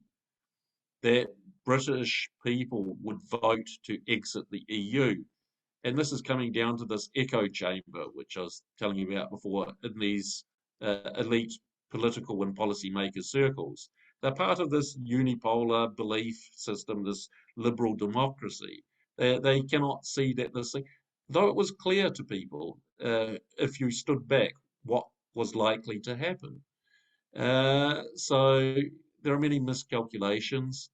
that British people would vote to exit the EU. And this is coming down to this echo chamber, which I was telling you about before, in these elite political and policymaker circles. They're part of this unipolar belief system, this liberal democracy. They cannot see that this thing, though it was clear to people, if you stood back, what was likely to happen. So there are many miscalculations.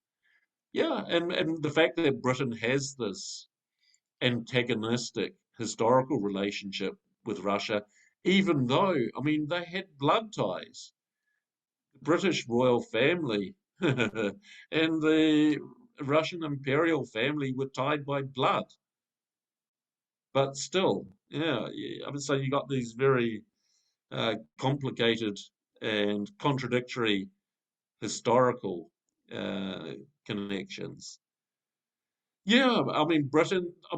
Yeah, and the fact that Britain has this antagonistic historical relationship with Russia, even though, I mean, they had blood ties. The British royal family and the Russian imperial family were tied by blood. But still, yeah, I would say you got these very complicated and contradictory historical uh, connections. Yeah, I mean, Britain, I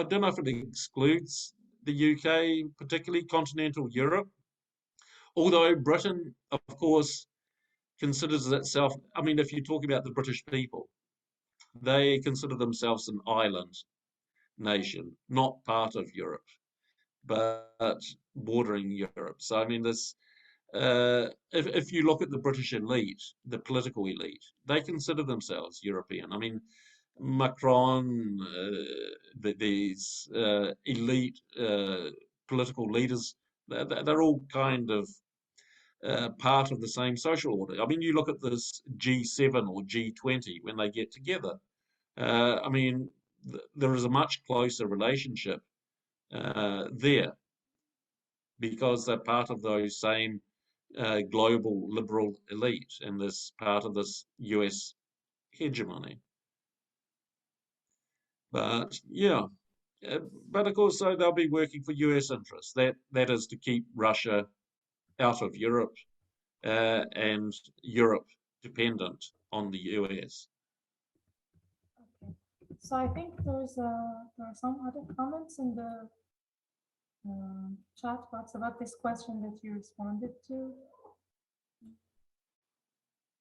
don't know if it excludes the UK, particularly continental Europe, although Britain, of course, considers itself, I mean, if you talk about the British people, they consider themselves an island nation, not part of Europe, but bordering Europe. So, I mean, if you look at the British elite, the political elite, they consider themselves European. I mean, Macron, these elite political leaders, they're all kind of part of the same social order. I mean, you look at this G7 or G20 when they get together. I mean, there is a much closer relationship there because they're part of those same global liberal elite and this part of this US hegemony. But yeah, but of course, so they'll be working for US interests. That is to keep Russia out of Europe and Europe dependent on the US. Okay. So I think there are some other comments in the chat box about this question that you responded to.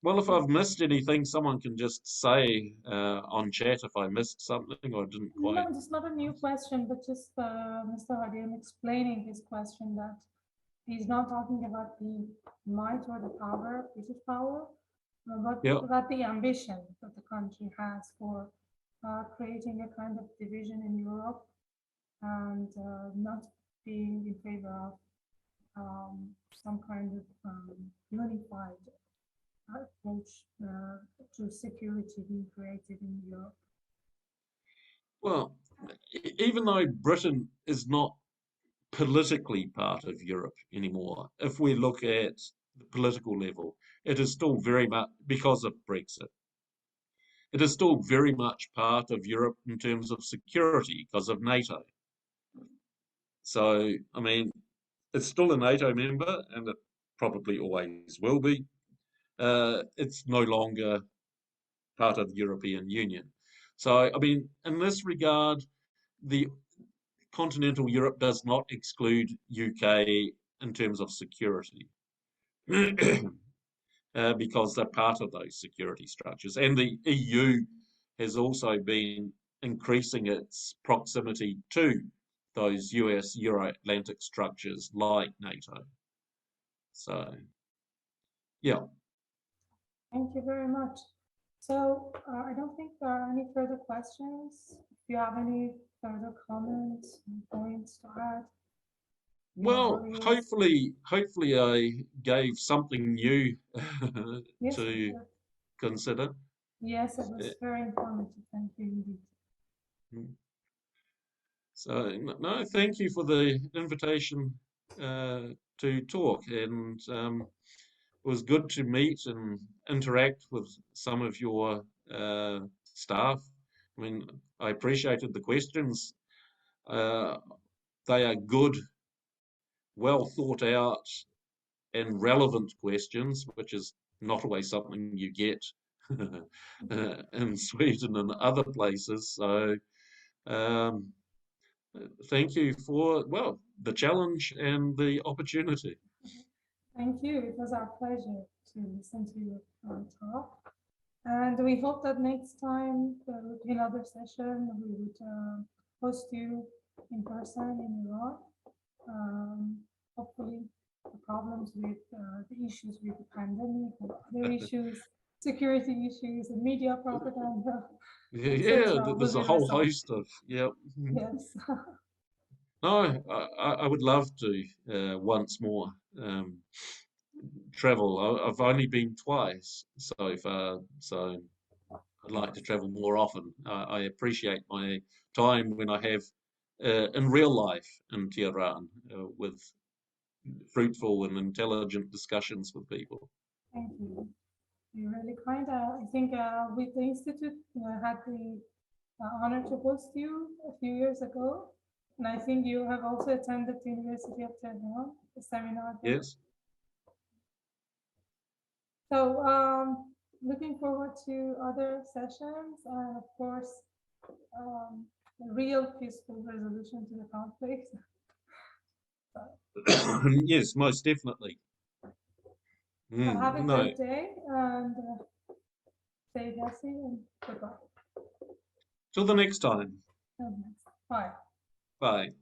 Well, if I've missed anything, someone can just say on chat if I missed something or didn't quite. No, it's not a new question, but just Mr. Hadian explaining his question that he's not talking about the might or the power, British power, but about the ambition that the country has for creating a kind of division in Europe and not being in favor of some kind of unified approach to security being created in Europe. Well, even though Britain is not politically part of Europe anymore, if we look at the political level, it is still very much, because of Brexit, it is still very much part of Europe in terms of security because of NATO. So, I mean, it's still a NATO member and it probably always will be. It's no longer part of the European Union. So, I mean, in this regard, the continental Europe does not exclude UK in terms of security because they're part of those security structures. And the EU has also been increasing its proximity to those US Euro-Atlantic structures like NATO. So, yeah. Thank you very much. So I don't think there are any further questions. If you have any further comments, points to add. Well, hopefully I gave something new yes, to consider. Yes, it was very informative. Thank you indeed. So, no, thank you for the invitation to talk, and it was good to meet and interact with some of your staff. I mean, I appreciated the questions. They are good, well thought out, and relevant questions, which is not always something you get in Sweden and other places. So, thank you for, well, the challenge and the opportunity. Thank you. It was our pleasure to listen to your talk. And we hope that next time there will be another session. We would host you in person in Iran. Hopefully the problems with the issues with the pandemic and other issues, security issues and media propaganda. Yeah, there's a whole host of, yeah. Yes. No, I would love to once more travel. I've only been twice so far, so I'd like to travel more often. I appreciate my time when I have in real life in Tehran with fruitful and intelligent discussions with people. Thank you. You're really kind. I think with the Institute, had the honor to host you a few years ago. And I think you have also attended the University of Tehran, the seminar there. Yes. So looking forward to other sessions and of course, a real peaceful resolution to the conflict. Yes, most definitely. Have a No. great day and stay healthy and goodbye. Till the next time. Bye. Bye.